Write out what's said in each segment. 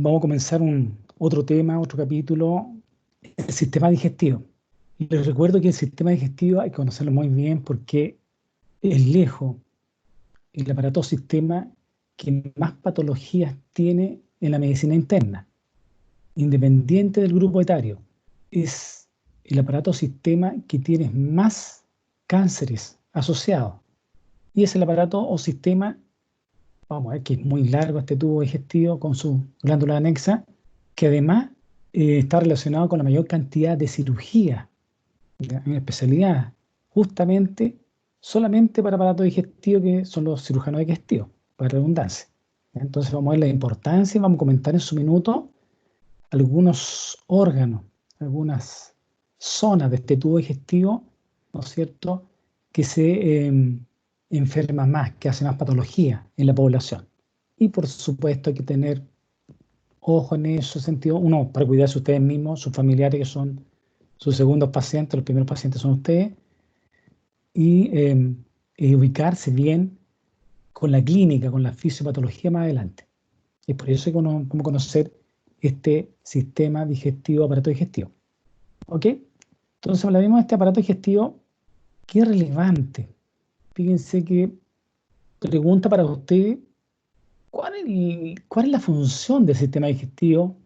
vamos a comenzar otro tema, otro capítulo, el sistema digestivo. Les recuerdo que el sistema digestivo hay que conocerlo muy bien porque es lejos el aparato sistema que más patologías tiene en la medicina interna, independiente del grupo etario. Es el aparato sistema que tiene más cánceres asociados. Y es el aparato o sistema, vamos a ver que es muy largo este tubo digestivo con su glándula anexa, que además está relacionado con la mayor cantidad de cirugías en especialidad, justamente solamente para aparato digestivo, que son los cirujanos digestivos, para redundancia. Entonces vamos a ver la importancia y vamos a comentar en su minuto algunos órganos, algunas zonas de este tubo digestivo, ¿no es cierto?, que se enferman más, que hacen más patología en la población. Y por supuesto hay que tener ojo en ese sentido, uno, para cuidarse ustedes mismos, sus familiares que son sus segundos pacientes, los primeros pacientes son ustedes, y ubicarse bien con la clínica, con la fisiopatología más adelante. Y por eso hay que conocer este sistema digestivo, aparato digestivo. ¿Ok? Entonces hablaremos de este aparato digestivo que es relevante. Fíjense que pregunta para usted, ¿cuál es la función del sistema digestivo,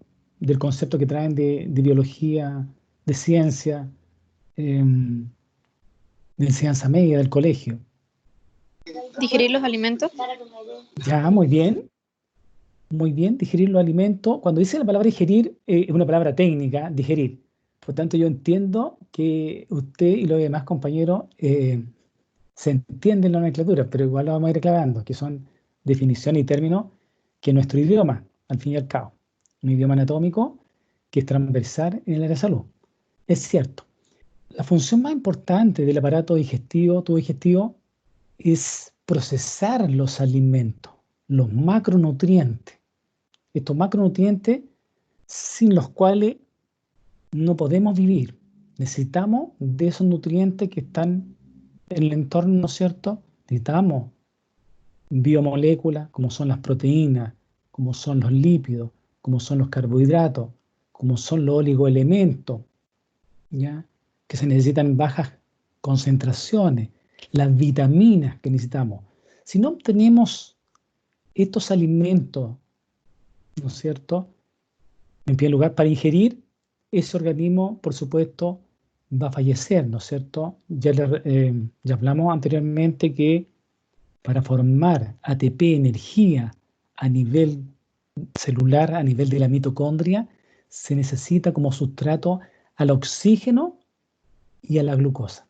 del concepto que traen de biología, de ciencia, de enseñanza media del colegio? Digerir los alimentos. Ya, muy bien, digerir los alimentos. Cuando dice la palabra digerir, es una palabra técnica, digerir. Por tanto, yo entiendo que usted y los demás compañeros se entienden la nomenclatura, pero igual lo vamos a ir aclarando, que son definiciones y términos que nuestro idioma, al fin y al cabo, un idioma anatómico que es transversal en el área de salud. Es cierto, la función más importante del aparato digestivo, tubo digestivo, es procesar los alimentos, los macronutrientes. Estos macronutrientes sin los cuales no podemos vivir. Necesitamos de esos nutrientes que están en el entorno, ¿no es cierto? Necesitamos biomoléculas como son las proteínas, como son los lípidos, como son los carbohidratos, como son los oligoelementos, ¿ya?, que se necesitan en bajas concentraciones, las vitaminas que necesitamos. Si no obtenemos estos alimentos, ¿no es cierto?, en primer lugar, para ingerir, ese organismo, por supuesto, va a fallecer, ¿no es cierto? Ya hablamos anteriormente que para formar ATP, energía a nivel celular, a nivel de la mitocondria, se necesita como sustrato al oxígeno y a la glucosa.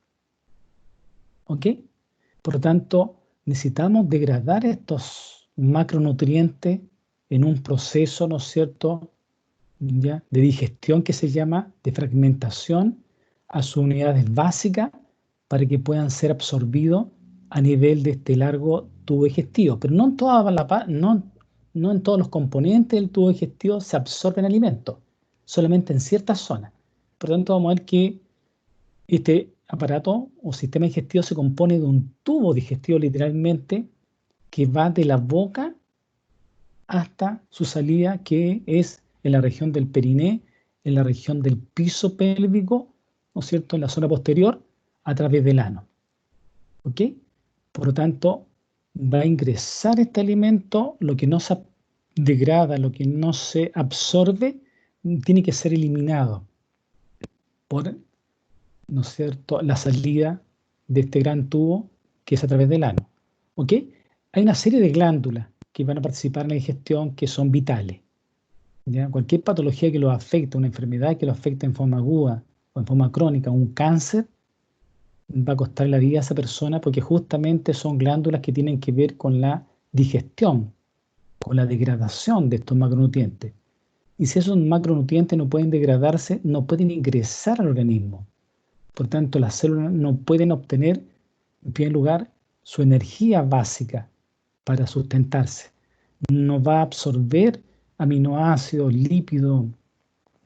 ¿Ok? Por lo tanto, necesitamos degradar estos macronutrientes en un proceso, ¿no es cierto?, ¿ya?, de digestión que se llama de fragmentación a sus unidades básicas para que puedan ser absorbidos a nivel de este largo tubo digestivo. Pero no en todos los componentes del tubo digestivo se absorben alimentos, solamente en ciertas zonas. Por lo tanto, vamos a ver que este aparato o sistema digestivo se compone de un tubo digestivo literalmente que va de la boca hasta su salida, que es en la región del periné, en la región del piso pélvico, ¿no es cierto?, en la zona posterior, a través del ano. ¿Ok? Por lo tanto, va a ingresar este alimento, lo que no se degrada, lo que no se absorbe, tiene que ser eliminado por, ¿no es cierto?, la salida de este gran tubo que es a través del ano. ¿Ok? Hay una serie de glándulas que van a participar en la digestión que son vitales. ¿Ya? Cualquier patología que lo afecte, una enfermedad que lo afecte en forma aguda o en forma crónica, un cáncer, va a costar la vida a esa persona porque justamente son glándulas que tienen que ver con la digestión, con la degradación de estos macronutrientes. Y si esos macronutrientes no pueden degradarse, no pueden ingresar al organismo. Por tanto, las células no pueden obtener, en primer lugar, su energía básica para sustentarse. No va a absorber aminoácidos, lípidos,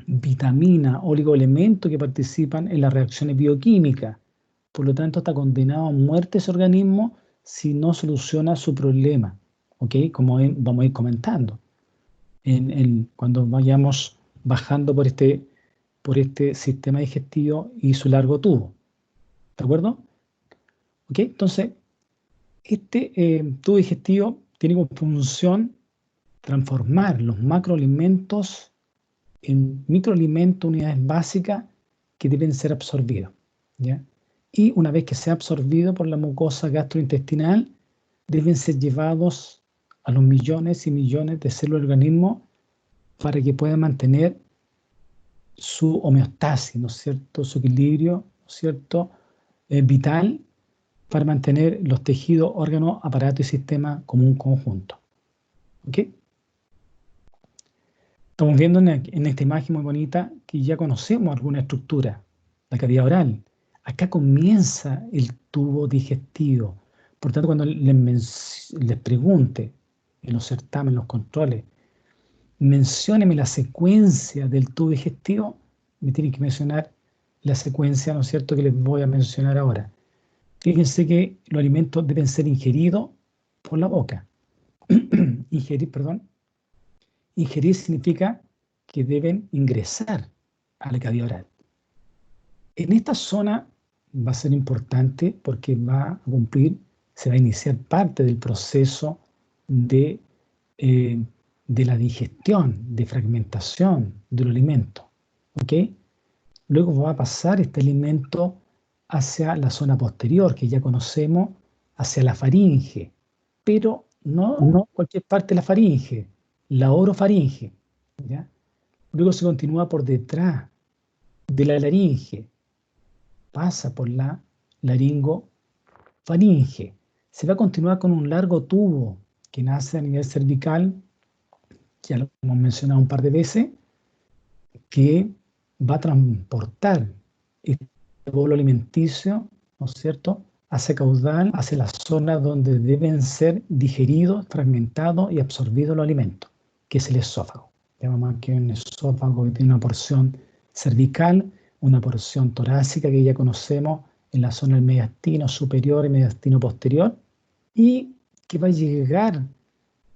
vitaminas, oligoelementos que participan en las reacciones bioquímicas. Por lo tanto, está condenado a muerte ese organismo si no soluciona su problema. ¿Ok? Como vamos a ir comentando. cuando vayamos bajando por este sistema digestivo y su largo tubo. ¿De acuerdo? ¿Ok? Entonces, este tubo digestivo tiene como función transformar los macroalimentos en microalimentos, unidades básicas que deben ser absorbidos, ¿ya? Y una vez que sea absorbido por la mucosa gastrointestinal, deben ser llevados a los millones y millones de células del organismo para que puedan mantener su homeostasis, ¿no es cierto? Su equilibrio, ¿no es cierto? Vital, para mantener los tejidos, órganos, aparatos y sistemas como un conjunto. ¿Ok? Estamos viendo en esta imagen muy bonita que ya conocemos alguna estructura, la cavidad oral. Acá comienza el tubo digestivo. Por tanto, cuando les pregunte en los certámenes, en los controles, mencióneme la secuencia del tubo digestivo, me tienen que mencionar la secuencia, ¿no es cierto?, que les voy a mencionar ahora. Fíjense que los alimentos deben ser ingeridos por la boca. Ingerir, perdón. Ingerir significa que deben ingresar a la cavidad oral. En esta zona va a ser importante porque se va a iniciar parte del proceso de, de la digestión, de fragmentación del alimento. ¿Ok? Luego va a pasar este alimento hacia la zona posterior, que ya conocemos, hacia la faringe, pero no cualquier parte de la faringe, la orofaringe, ¿ya? Luego se continúa por detrás de la laringe, pasa por la laringofaringe, se va a continuar con un largo tubo que nace a nivel cervical, ya lo hemos mencionado un par de veces, que va a transportar este bolo alimenticio, ¿no es cierto?, hacia caudal, hacia la zona donde deben ser digeridos, fragmentados y absorbidos los alimentos, que es el esófago. Llamamos aquí un esófago que tiene una porción cervical, una porción torácica que ya conocemos en la zona del mediastino superior y mediastino posterior, y que va a llegar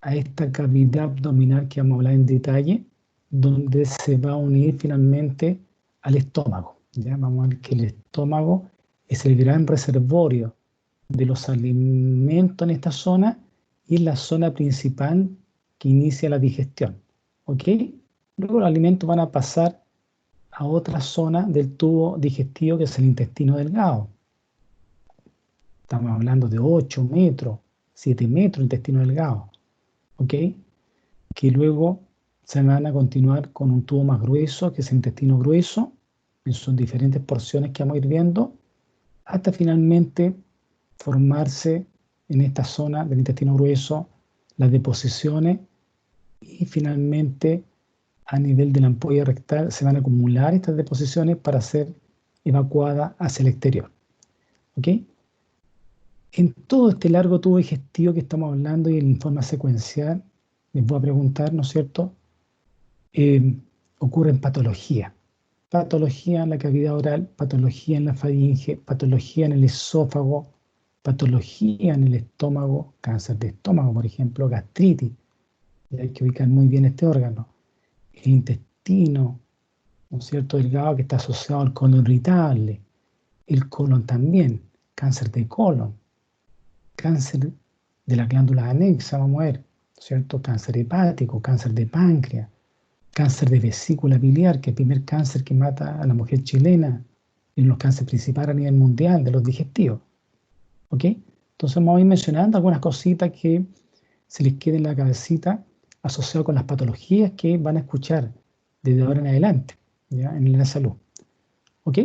a esta cavidad abdominal que vamos a hablar en detalle, donde se va a unir finalmente al estómago. ¿Ya? Vamos a ver que el estómago es el gran reservorio de los alimentos en esta zona y es la zona principal que inicia la digestión. ¿Ok? Luego los alimentos van a pasar a otra zona del tubo digestivo que es el intestino delgado. Estamos hablando de 8 metros, 7 metros de intestino delgado. ¿Ok? Que luego se van a continuar con un tubo más grueso, que es el intestino grueso, en sus diferentes porciones que vamos a ir viendo, hasta finalmente formarse en esta zona del intestino grueso las deposiciones y finalmente a nivel de la ampolla rectal se van a acumular estas deposiciones para ser evacuadas hacia el exterior. ¿Ok? En todo este largo tubo digestivo que estamos hablando y en forma secuencial, les voy a preguntar, ¿no es cierto?, ocurren patologías. Patología en la cavidad oral, patología en la faringe, patología en el esófago, patología en el estómago, cáncer de estómago, por ejemplo, gastritis. Y hay que ubicar muy bien este órgano. El intestino, ¿no es cierto?, delgado que está asociado al colon irritable. El colon también, cáncer de colon, cáncer de la glándula anexa, vamos a ver, ¿no es cierto?, cáncer hepático, cáncer de páncreas, cáncer de vesícula biliar, que es el primer cáncer que mata a la mujer chilena, y uno de los cánceres principales a nivel mundial de los digestivos. ¿Ok? Entonces vamos a ir mencionando algunas cositas que se les queden en la cabecita asociado con las patologías que van a escuchar desde ahora en adelante, ¿ya?, en la salud. ¿Ok?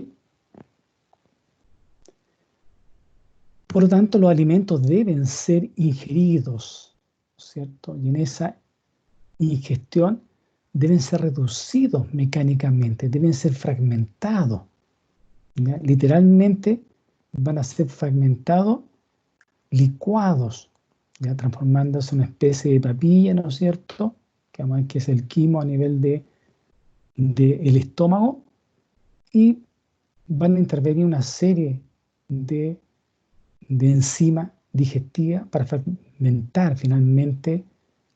Por lo tanto, los alimentos deben ser ingeridos, ¿no es cierto? Y en esa ingestión deben ser reducidos mecánicamente, deben ser fragmentados, ¿ya? Literalmente van a ser fragmentados, licuados, ya transformándose en una especie de papilla, ¿no es cierto?, que vamos a ver que es el quimo a nivel el estómago, y van a intervenir una serie de enzimas digestivas para fragmentar finalmente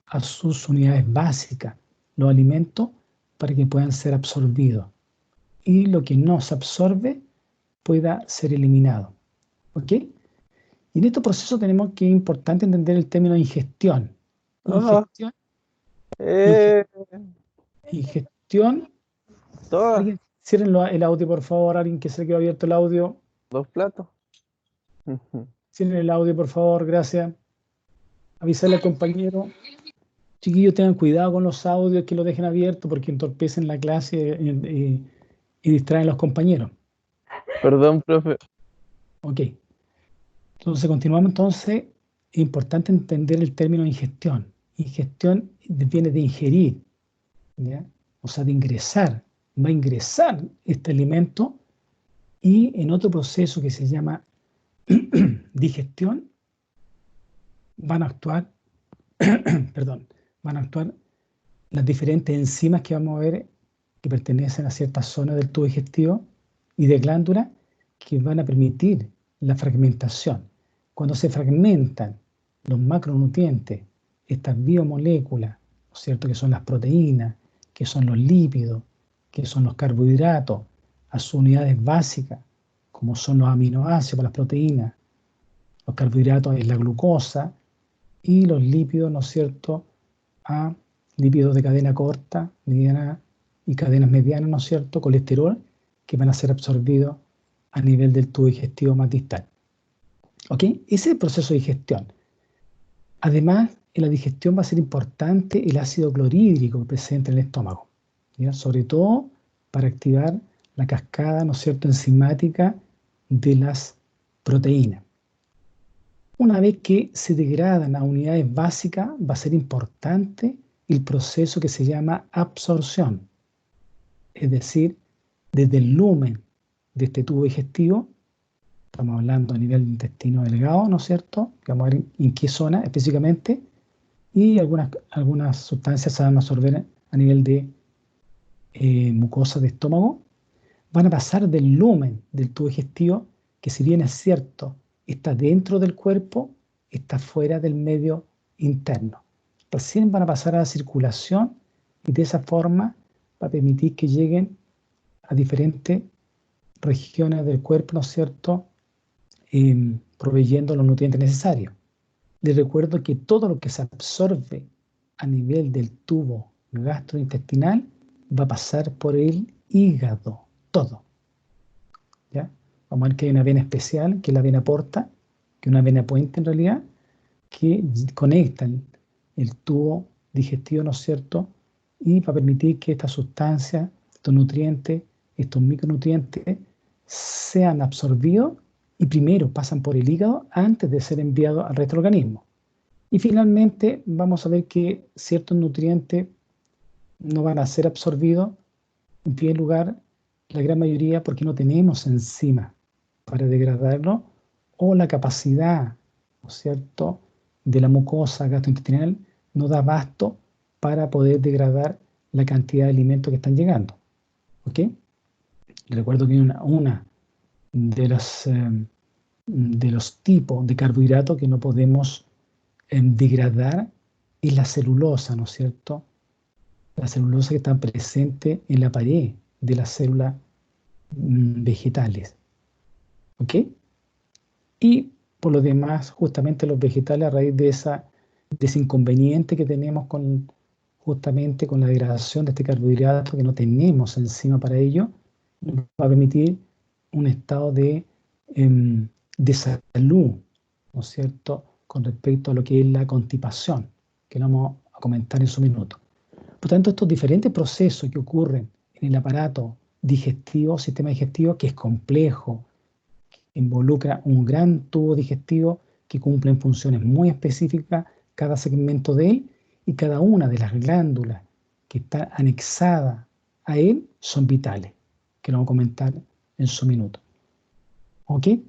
a sus unidades básicas, los alimentos para que puedan ser absorbidos y lo que no se absorbe pueda ser eliminado. ¿Ok? Y en este proceso tenemos que es importante entender el término ingestión. Ah, Ingestión, eh, ingestión. todas, Alguien, cierren el audio, por favor. Alguien que se le quedó abierto el audio. 2 platos. Ujú. Cierren el audio, por favor. Gracias. Avisarle al compañero. Chiquillos, tengan cuidado con los audios, que lo dejen abierto porque entorpecen la clase y distraen a los compañeros. Perdón, profe. Ok. Entonces, continuamos. Entonces, es importante entender el término ingestión. Ingestión viene de ingerir, ¿ya? O sea, de ingresar. Va a ingresar este alimento y en otro proceso que se llama digestión van a actuar, perdón, van a actuar las diferentes enzimas que vamos a ver que pertenecen a ciertas zonas del tubo digestivo y de glándula que van a permitir la fragmentación. Cuando se fragmentan los macronutrientes, estas biomoléculas, ¿no es cierto?, que son las proteínas, que son los lípidos, que son los carbohidratos, a sus unidades básicas, como son los aminoácidos para las proteínas, los carbohidratos es la glucosa y los lípidos, ¿no es cierto?, a lípidos de cadena corta, mediana y cadenas medianas, ¿no es cierto?, colesterol, que van a ser absorbidos a nivel del tubo digestivo más distal. ¿Ok? Ese es el proceso de digestión. Además, en la digestión va a ser importante el ácido clorhídrico presente en el estómago, ¿ya? Sobre todo para activar la cascada, ¿no es cierto?, enzimática de las proteínas. Una vez que se degradan a unidades básicas, va a ser importante el proceso que se llama absorción. Es decir, desde el lumen de este tubo digestivo, estamos hablando a nivel de intestino delgado, ¿no es cierto? Que vamos a ver en qué zona específicamente, y algunas sustancias se van a absorber a nivel de mucosa de estómago, van a pasar del lumen del tubo digestivo, que si bien es cierto, está dentro del cuerpo, está fuera del medio interno. Recién van a pasar a la circulación y de esa forma va a permitir que lleguen a diferentes regiones del cuerpo, ¿no es cierto?, proveyendo los nutrientes necesarios. Les recuerdo que todo lo que se absorbe a nivel del tubo gastrointestinal va a pasar por el hígado, todo. ¿Ya? Vamos a ver que hay una vena especial, que es la vena porta, que es una vena puente en realidad, que conecta el tubo digestivo, ¿no es cierto?, y va a permitir que estas sustancias, estos nutrientes, estos micronutrientes, sean absorbidos y primero pasan por el hígado antes de ser enviados al resto del organismo. Y finalmente vamos a ver que ciertos nutrientes no van a ser absorbidos, en primer lugar, la gran mayoría porque no tenemos enzimas para degradarlo o la capacidad, ¿no es cierto?, de la mucosa gastrointestinal no da abasto para poder degradar la cantidad de alimentos que están llegando. ¿Ok? Recuerdo que una de los tipos de carbohidratos que no podemos degradar es la celulosa, ¿no es cierto? La celulosa que está presente en la pared de las células vegetales. ¿Ok? Y por lo demás, justamente los vegetales, a raíz de ese inconveniente que tenemos justamente con la degradación de este carbohidrato, que no tenemos enzima para ello, nos va a permitir un estado de salud, ¿no es cierto?, con respecto a lo que es la constipación, que lo vamos a comentar en su minuto. Por tanto, estos diferentes procesos que ocurren en el aparato digestivo, sistema digestivo, que es complejo, involucra un gran tubo digestivo que cumple funciones muy específicas cada segmento de él, y cada una de las glándulas que está anexada a él son vitales, que lo vamos a comentar en su minuto. ¿Ok? En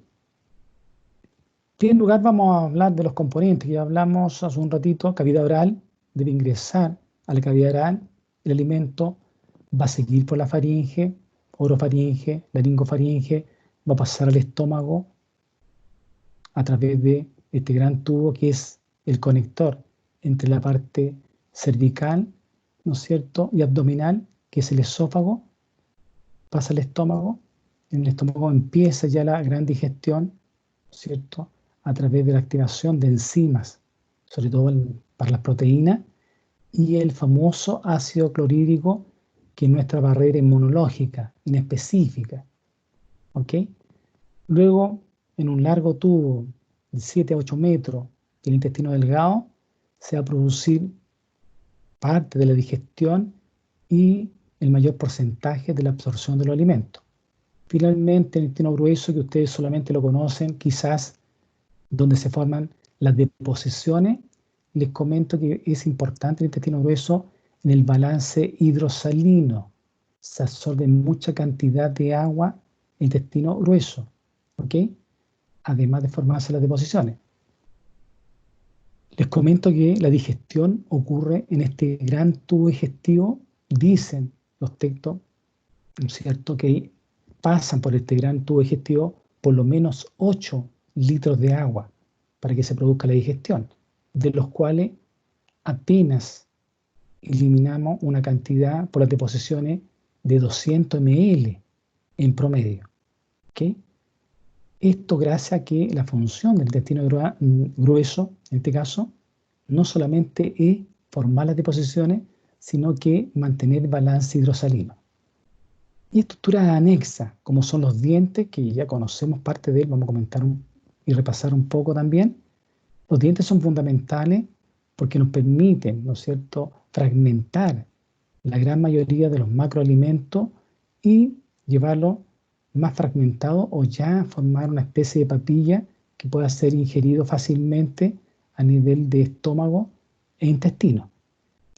primer lugar vamos a hablar de los componentes que ya hablamos hace un ratito. Cavidad oral, debe ingresar a la cavidad oral, el alimento va a seguir por la faringe, orofaringe, laringofaringe, va a pasar al estómago a través de este gran tubo que es el conector entre la parte cervical ¿no es cierto?, y abdominal, que es el esófago, pasa al estómago. En el estómago empieza ya la gran digestión, ¿no es cierto?, a través de la activación de enzimas, sobre todo para las proteínas, y el famoso ácido clorhídrico, que es nuestra barrera inmunológica inespecífica. ¿Ok? Luego, en un largo tubo de 7 a 8 metros del intestino delgado, se va a producir parte de la digestión y el mayor porcentaje de la absorción de los alimentos. Finalmente, el intestino grueso, que ustedes solamente lo conocen, quizás donde se forman las deposiciones, les comento que es importante el intestino grueso en el balance hidrosalino. Se absorbe mucha cantidad de agua el intestino grueso, ¿ok? Además de formarse las deposiciones. Les comento que la digestión ocurre en este gran tubo digestivo, dicen los textos, ¿no es cierto?, que pasan por este gran tubo digestivo por lo menos 8 litros de agua para que se produzca la digestión, de los cuales apenas eliminamos una cantidad por las deposiciones de 200 ml en promedio. ¿Okay? Esto gracias a que la función del intestino grueso, en este caso, no solamente es formar las deposiciones, sino que mantener balance hidrosalino. Y estructuras anexas, como son los dientes, que ya conocemos parte de él, vamos a comentar y repasar un poco también. Los dientes son fundamentales porque nos permiten, ¿no es cierto?, fragmentar la gran mayoría de los macroalimentos y llevarlo más fragmentado o ya formar una especie de papilla que pueda ser ingerido fácilmente a nivel de estómago e intestino.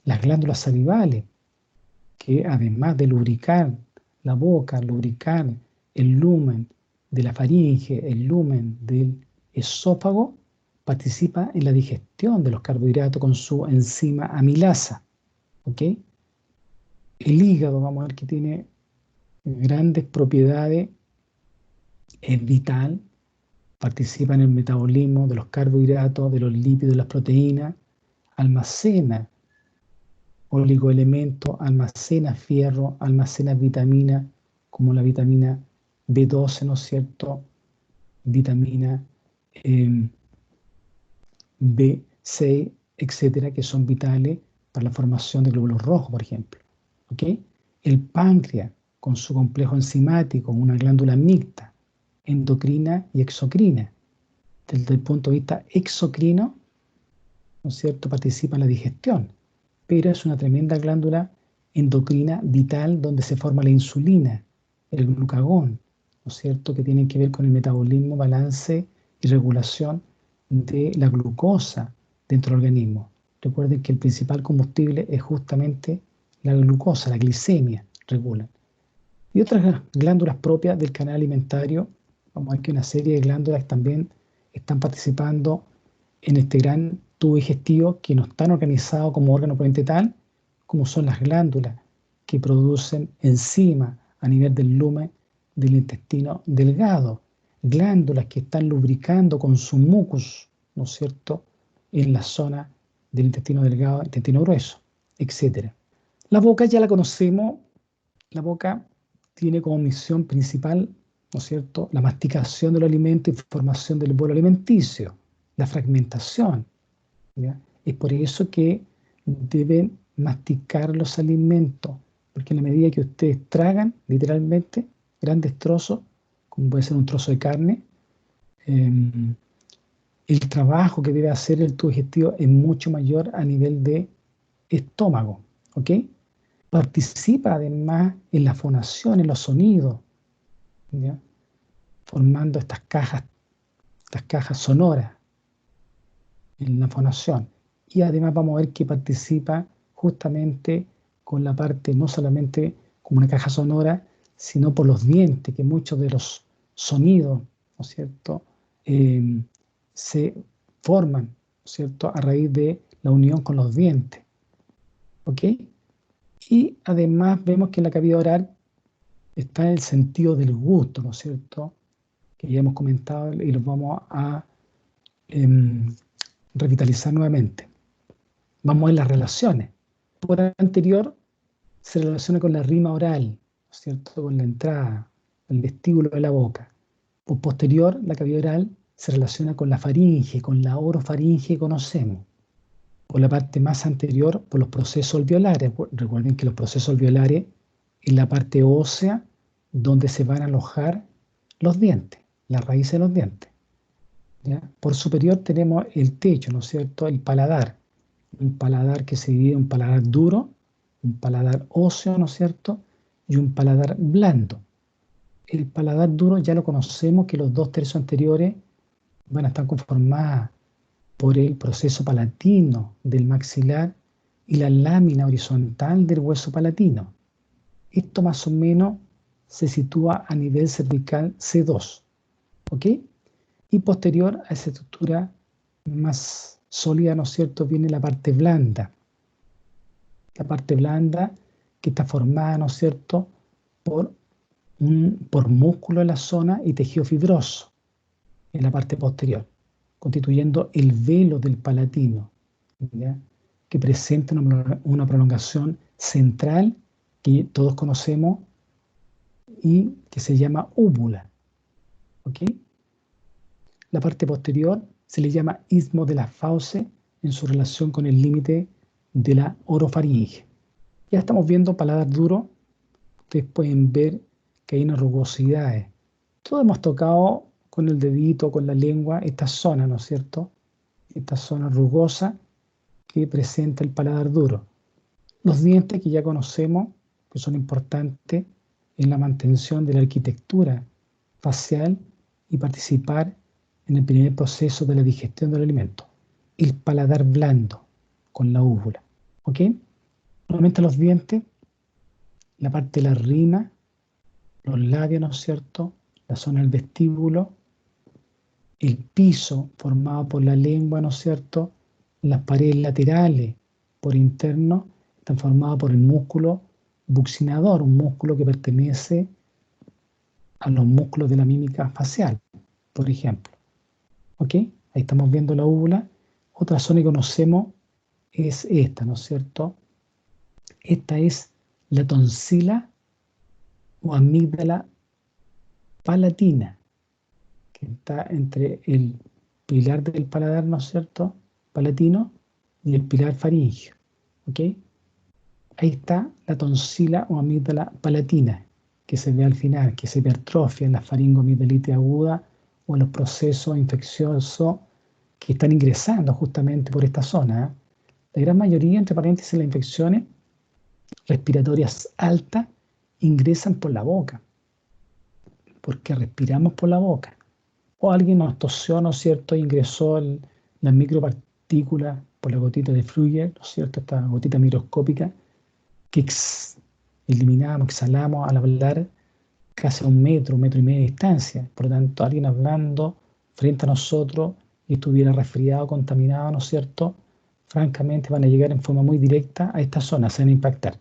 Las glándulas salivales, que además de lubricar la boca, lubricar el lumen de la faringe, el lumen del esófago, participa en la digestión de los carbohidratos con su enzima amilasa. ¿Ok? El hígado, vamos a ver que tiene grandes propiedades, es vital, participa en el metabolismo de los carbohidratos, de los lípidos, de las proteínas, almacena oligoelementos, almacena fierro, almacena vitaminas, como la vitamina B12, ¿no es cierto? Vitamina B6, etcétera, que son vitales para la formación de glóbulos rojos, por ejemplo. ¿Ok? El páncreas, con su complejo enzimático, una glándula mixta, endocrina y exocrina. Desde el punto de vista exocrino, ¿no es cierto?, participa en la digestión, pero es una tremenda glándula endocrina vital donde se forma la insulina, el glucagón, ¿no es cierto?, que tienen que ver con el metabolismo, balance y regulación de la glucosa dentro del organismo. Recuerden que el principal combustible es justamente la glucosa, la glicemia, regulan. Y otras glándulas propias del canal alimentario, vamos a ver que una serie de glándulas también están participando en este gran tubo digestivo que no están organizados como órgano tal, como son las glándulas que producen enzimas a nivel del lumen del intestino delgado, glándulas que están lubricando con su mucus, ¿no es cierto?, en la zona del intestino delgado, intestino grueso, etc. La boca ya la conocemos, la boca tiene como misión principal, ¿no es cierto?, la masticación del alimento y formación del bolo alimenticio, la fragmentación. ¿Ya? Es por eso que deben masticar los alimentos, porque en la medida que ustedes tragan, literalmente, grandes trozos, como puede ser un trozo de carne, el trabajo que debe hacer el tubo digestivo es mucho mayor a nivel de estómago, ¿ok? Participa además en la fonación, en los sonidos, ¿ya?, formando estas cajas sonoras en la fonación. Y además vamos a ver que participa justamente con la parte, no solamente como una caja sonora, sino por los dientes, que muchos de los sonidos, ¿no es cierto?, se forman, ¿no es cierto?, a raíz de la unión con los dientes. ¿Ok? Y además vemos que en la cavidad oral está el sentido del gusto, ¿no es cierto?, que ya hemos comentado y los vamos a revitalizar nuevamente. Vamos a ver las relaciones. por anterior se relaciona con la rima oral, ¿no es cierto? Con la entrada, el vestíbulo de la boca. Por posterior, la cavidad oral se relaciona con la faringe, con la orofaringe que conocemos. Por la parte más anterior, por los procesos alveolares. Recuerden que los procesos alveolares es la parte ósea donde se van a alojar los dientes, las raíces de los dientes. ¿Ya? Por superior tenemos el techo, ¿no es cierto? El paladar. Un paladar que se divide en un paladar duro, un paladar óseo, ¿no es cierto? Y un paladar blando. El paladar duro ya lo conocemos, que los 2/3 anteriores van a estar conformadas por el proceso palatino del maxilar y la lámina horizontal del hueso palatino. Esto más o menos se sitúa a nivel cervical C2, ¿ok? Y posterior a esa estructura más sólida, ¿no es cierto?, viene la parte blanda. La parte blanda que está formada, ¿no es cierto?, por músculo en la zona y tejido fibroso en la parte posterior, constituyendo el velo del palatino, ¿ya? Que presenta una prolongación central que todos conocemos y que se llama úvula. ¿Ok? La parte posterior se le llama istmo de la fauce en su relación con el límite de la orofaringe. Ya estamos viendo paladar duro. Ustedes pueden ver que hay unas rugosidades. Todos hemos tocado con el dedito, con la lengua, esta zona, ¿no es cierto? Esta zona rugosa que presenta el paladar duro. Los dientes que ya conocemos, que son importantes en la mantención de la arquitectura facial y participar en el primer proceso de la digestión del alimento. El paladar blando con la úvula. ¿Ok? Nuevamente los dientes, la parte de la rima, los labios, ¿no es cierto? La zona del vestíbulo, el piso formado por la lengua, ¿no es cierto? Las paredes laterales por interno están formadas por el músculo buccinador, un músculo que pertenece a los músculos de la mímica facial, por ejemplo. ¿Ok? Ahí estamos viendo la úvula. Otra zona que conocemos es esta, ¿no es cierto? Esta es la tonsila o amígdala palatina, que está entre el pilar del paladar, ¿no es cierto?, palatino, y el pilar faríngeo. ¿Ok? Ahí está la tonsila o amígdala palatina, que se ve al final, que se hipertrofia en la faringoamigdalitis aguda o en los procesos infecciosos que están ingresando justamente por esta zona. La gran mayoría, entre paréntesis, las infecciones respiratorias altas ingresan por la boca, porque respiramos por la boca. O alguien nos tosió, ¿no es cierto?, e ingresó las micropartículas por la gotita de Flügger, ¿no es cierto?, esta gotita microscópica que eliminamos, exhalamos al hablar casi a un metro y medio de distancia. Por lo tanto, alguien hablando frente a nosotros y estuviera resfriado, contaminado, ¿no es cierto?, francamente van a llegar en forma muy directa a esta zona, se van a impactar.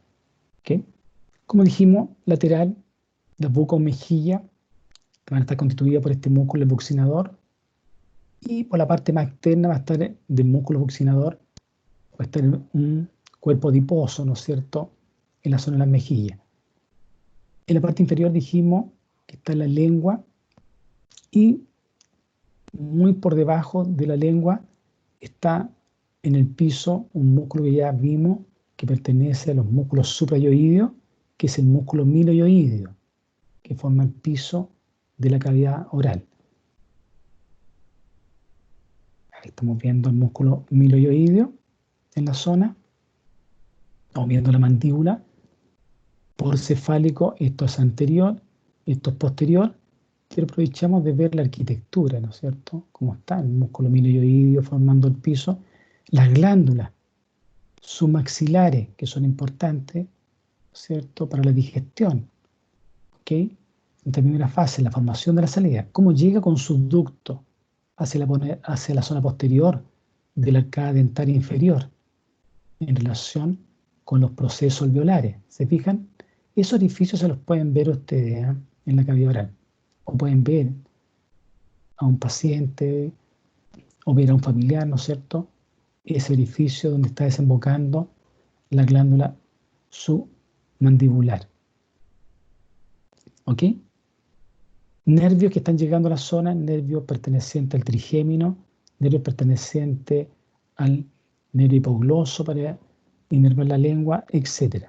¿Okay? Como dijimos, lateral, la boca o mejilla, que van a estar constituidas por este músculo buccinador, y por la parte más externa va a estar del músculo buccinador, va a estar un cuerpo adiposo, ¿no es cierto?, en la zona de las mejillas. En la parte inferior dijimos que está la lengua y muy por debajo de la lengua está en el piso un músculo que ya vimos que pertenece a los músculos suprayoideos, que es el músculo miloioideo, que forma el piso de la cavidad oral. Ahí estamos viendo el músculo miloioideo en la zona. Estamos viendo la mandíbula. Por cefálico, esto es anterior, esto es posterior, pero aprovechamos de ver la arquitectura, ¿no es cierto? Cómo está el músculo miloioideo formando el piso. Las glándulas submaxilares, que son importantes, ¿no es cierto?, para la digestión. ¿Ok? En primera fase, la formación de la salida. ¿Cómo llega con sus ductos hacia la zona posterior de la arcada dentaria inferior en relación con los procesos alveolares? ¿Se fijan? Esos orificios se los pueden ver ustedes, ¿eh?, en la cavidad oral. O pueden ver a un paciente o ver a un familiar, ¿no es cierto?, ese orificio donde está desembocando la glándula submandibular. ¿Ok? Nervios que están llegando a la zona, nervios pertenecientes al trigémino, nervios pertenecientes al nervio hipogloso para inervar la lengua, etc.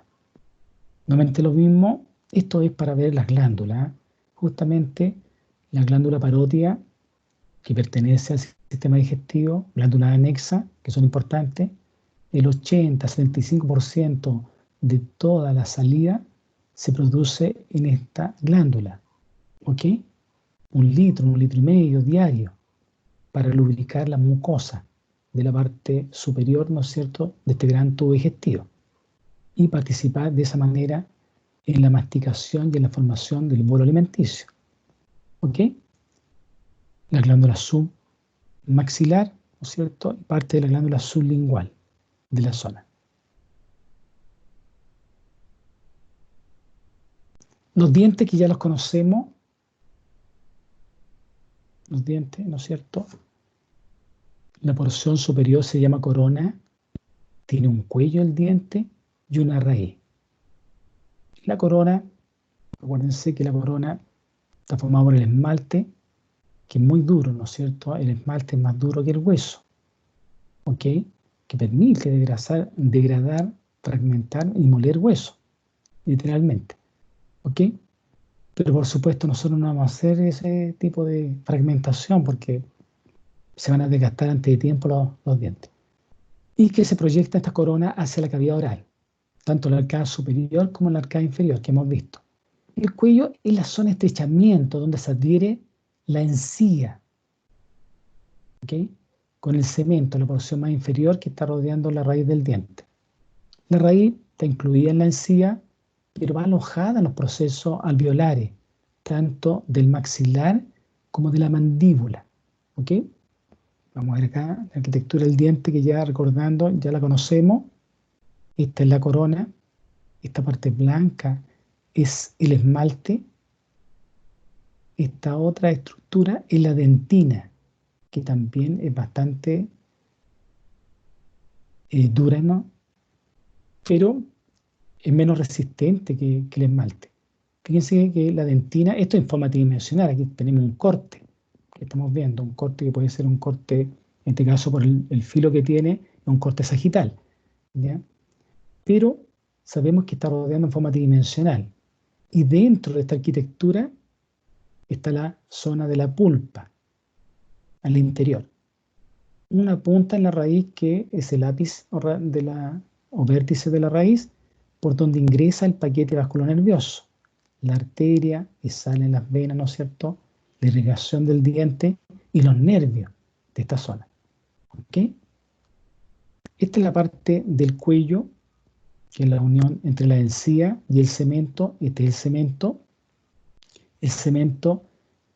Nuevamente lo mismo, esto es para ver las glándulas. Justamente la glándula parótida, que pertenece al sistema digestivo, glándulas anexas, que son importantes, el 80-75% de toda la salida se produce en esta glándula. ¿Ok? 1 litro y medio diario para lubricar la mucosa de la parte superior, ¿no es cierto?, de este gran tubo digestivo y participar de esa manera en la masticación y en la formación del bolo alimenticio. ¿Ok? La glándula submaxilar, ¿no es cierto?, y parte de la glándula sublingual de la zona. Los dientes que ya los conocemos, los dientes, ¿no es cierto? La porción superior se llama corona, tiene un cuello el diente y una raíz. La corona, acuérdense que la corona está formada por el esmalte, que es muy duro, ¿no es cierto? El esmalte es más duro que el hueso, ¿ok? Que permite degradar, fragmentar y moler hueso, literalmente, ¿ok? Pero por supuesto nosotros no vamos a hacer ese tipo de fragmentación porque se van a desgastar antes de tiempo los dientes. Y que se proyecta esta corona hacia la cavidad oral, tanto la arcada superior como la arcada inferior que hemos visto. El cuello es la zona de estrechamiento donde se adhiere la encía, ¿ok?, con el cemento, la porción más inferior que está rodeando la raíz del diente. La raíz está incluida en la encía, pero va alojada en los procesos alveolares, tanto del maxilar como de la mandíbula. ¿Ok? Vamos a ver acá la arquitectura del diente que ya recordando, ya la conocemos. Esta es la corona, esta parte blanca es el esmalte, esta otra estructura es la dentina, que también es bastante dura, ¿no?, pero es menos resistente que el esmalte. Fíjense que la dentina, esto es en forma tridimensional, aquí tenemos un corte que estamos viendo, un corte que puede ser un corte, en este caso por el filo que tiene, un corte sagital, ¿ya? Pero sabemos que está rodeando en forma tridimensional y dentro de esta arquitectura está la zona de la pulpa, al interior. Una punta en la raíz que es el ápice o vértice de la raíz por donde ingresa el paquete vasculonervioso, la arteria y salen las venas, ¿no es cierto?, la irrigación del diente y los nervios de esta zona. ¿Ok? Esta es la parte del cuello, que es la unión entre la encía y el cemento. Este es el cemento. El cemento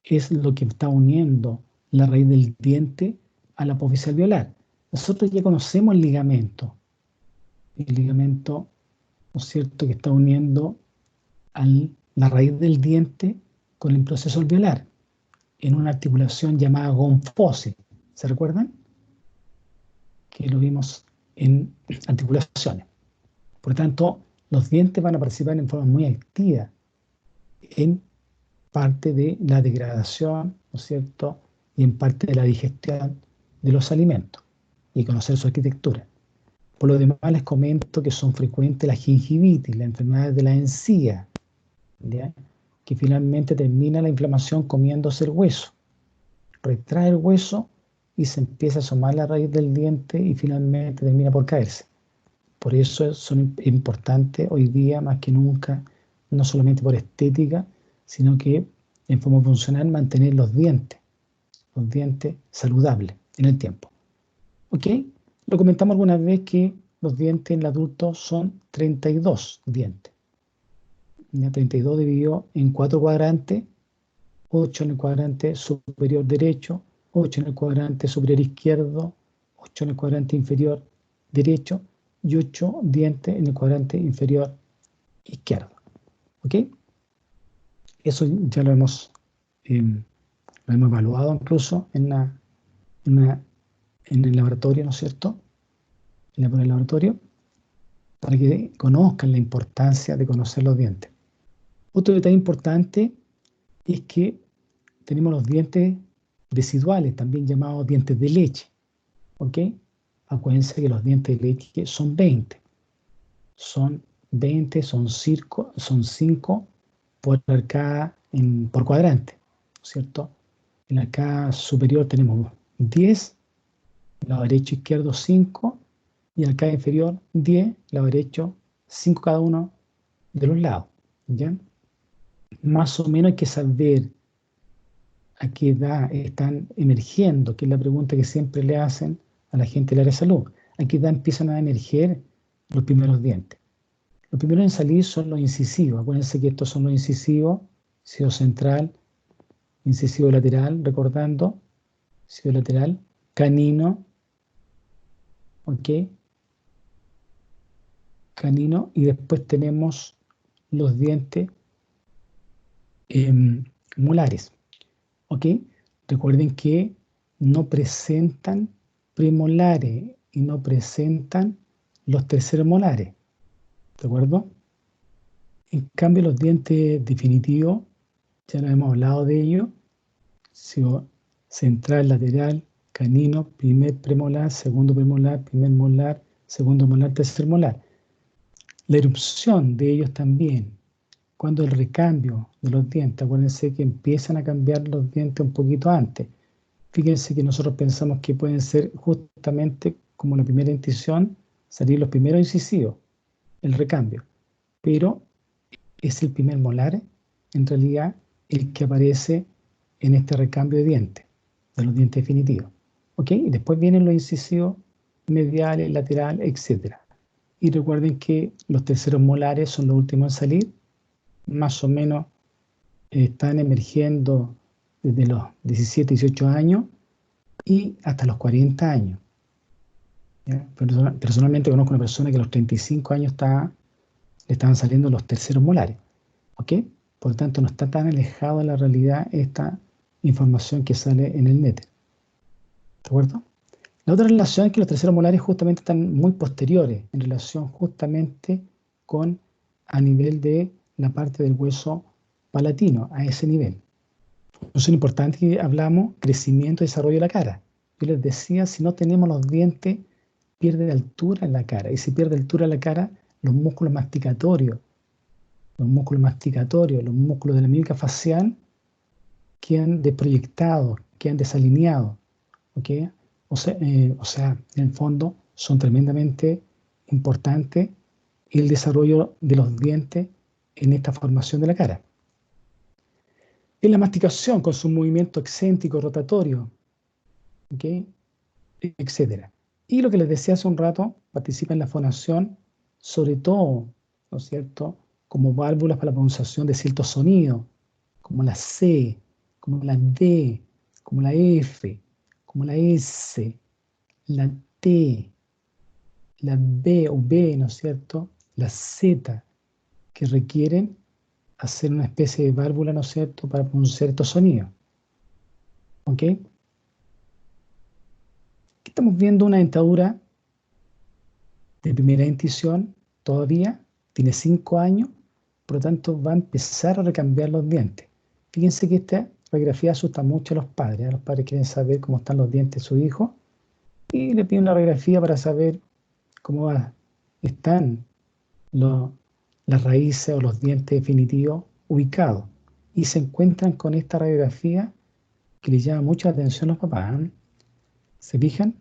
es lo que está uniendo la raíz del diente a la apófisis alveolar. Nosotros ya conocemos el ligamento, ¿no es cierto?, que está uniendo la raíz del diente con el proceso alveolar en una articulación llamada gonfosis. ¿Se recuerdan? Que lo vimos en articulaciones. Por lo tanto, los dientes van a participar en forma muy activa en parte de la degradación, ¿no es cierto?, y en parte de la digestión de los alimentos y conocer su arquitectura. Por lo demás, les comento que son frecuentes la gingivitis, la enfermedad de la encía, ¿ya?, que finalmente termina la inflamación comiéndose el hueso. Retrae el hueso y se empieza a asomar la raíz del diente y finalmente termina por caerse. Por eso son importantes hoy día más que nunca, no solamente por estética, sino que en forma funcional mantener los dientes saludables en el tiempo. ¿Ok? Lo comentamos alguna vez que los dientes en el adulto son 32 dientes. 32 dividido en 4 cuadrantes, 8 en el cuadrante superior derecho, 8 en el cuadrante superior izquierdo, 8 en el cuadrante inferior derecho y 8 dientes en el cuadrante inferior izquierdo. ¿Ok? Eso ya lo hemos evaluado incluso en el laboratorio, ¿no es cierto? En el laboratorio. para que conozcan la importancia de conocer los dientes. Otro detalle importante es que tenemos los dientes residuales, también llamados dientes de leche. ¿Ok? Acuérdense que los dientes de leche son 20. Son 20, son 5 por arcada por cuadrante, ¿cierto? En la arcada superior tenemos 10, lado derecho e izquierdo 5, y en la arcada inferior 10, lado derecho 5 cada uno de los lados. ¿Ya? Más o menos hay que saber a qué edad están emergiendo, que es la pregunta que siempre le hacen a la gente del área de salud. ¿A qué edad empiezan a emerger los primeros dientes? Los primeros en salir son los incisivos. Acuérdense que estos son los incisivos, incisivo central, incisivo lateral, recordando, incisivo lateral, canino, ¿ok? Canino, y después tenemos los dientes molares, ¿ok? Recuerden que no presentan premolares y no presentan los terceros molares, ¿de acuerdo? En cambio, los dientes definitivos, ya no hemos hablado de ellos, central, lateral, canino, primer premolar, segundo premolar, primer molar, segundo molar, tercer molar. La erupción de ellos también, cuando el recambio de los dientes, acuérdense que empiezan a cambiar los dientes un poquito antes. Fíjense que nosotros pensamos que pueden ser justamente como la primera incisión, salir los primeros incisivos, el recambio. Pero es el primer molar, en realidad, el que aparece en este recambio de dientes, de los dientes definitivos. ¿Ok? Y después vienen los incisivos mediales, laterales, etc. Y recuerden que los terceros molares son los últimos en salir, más o menos están emergiendo desde los 17, 18 años y hasta los 40 años. ¿Ya? Personalmente conozco una persona que a los 35 años le estaban saliendo los terceros molares. ¿Ok? Por lo tanto, no está tan alejado de la realidad esta información que sale en el net. ¿De acuerdo? La otra relación es que los terceros molares justamente están muy posteriores en relación justamente con a nivel de la parte del hueso palatino, a ese nivel. Entonces, lo importante es que hablamos crecimiento y desarrollo de la cara. Yo les decía, si no tenemos los dientes, pierde altura en la cara. Y si pierde altura en la cara, los músculos masticatorios, los músculos de la mímica facial quedan desproyectados, quedan desalineados. ¿Ok? O sea, en el fondo son tremendamente importantes el desarrollo de los dientes en esta formación de la cara. En la masticación, con su movimiento excéntrico, rotatorio, ¿ok? Etcétera. Y lo que les decía hace un rato, participa en la fonación, sobre todo, ¿no es cierto?, como válvulas para la pronunciación de ciertos sonidos, como la C, como la D, como la F, como la S, la T, la B o B, ¿no es cierto?, la Z, que requieren hacer una especie de válvula, ¿no es cierto?, para pronunciar estos sonidos. ¿Ok? Aquí estamos viendo una dentadura de primera dentición, todavía tiene 5 años, por lo tanto va a empezar a recambiar los dientes. Fíjense que esta radiografía asusta mucho a los padres. Los padres quieren saber cómo están los dientes de su hijo y le piden una radiografía para saber cómo están las raíces o los dientes definitivos ubicados. Y se encuentran con esta radiografía que les llama mucha atención a los papás. ¿Se fijan?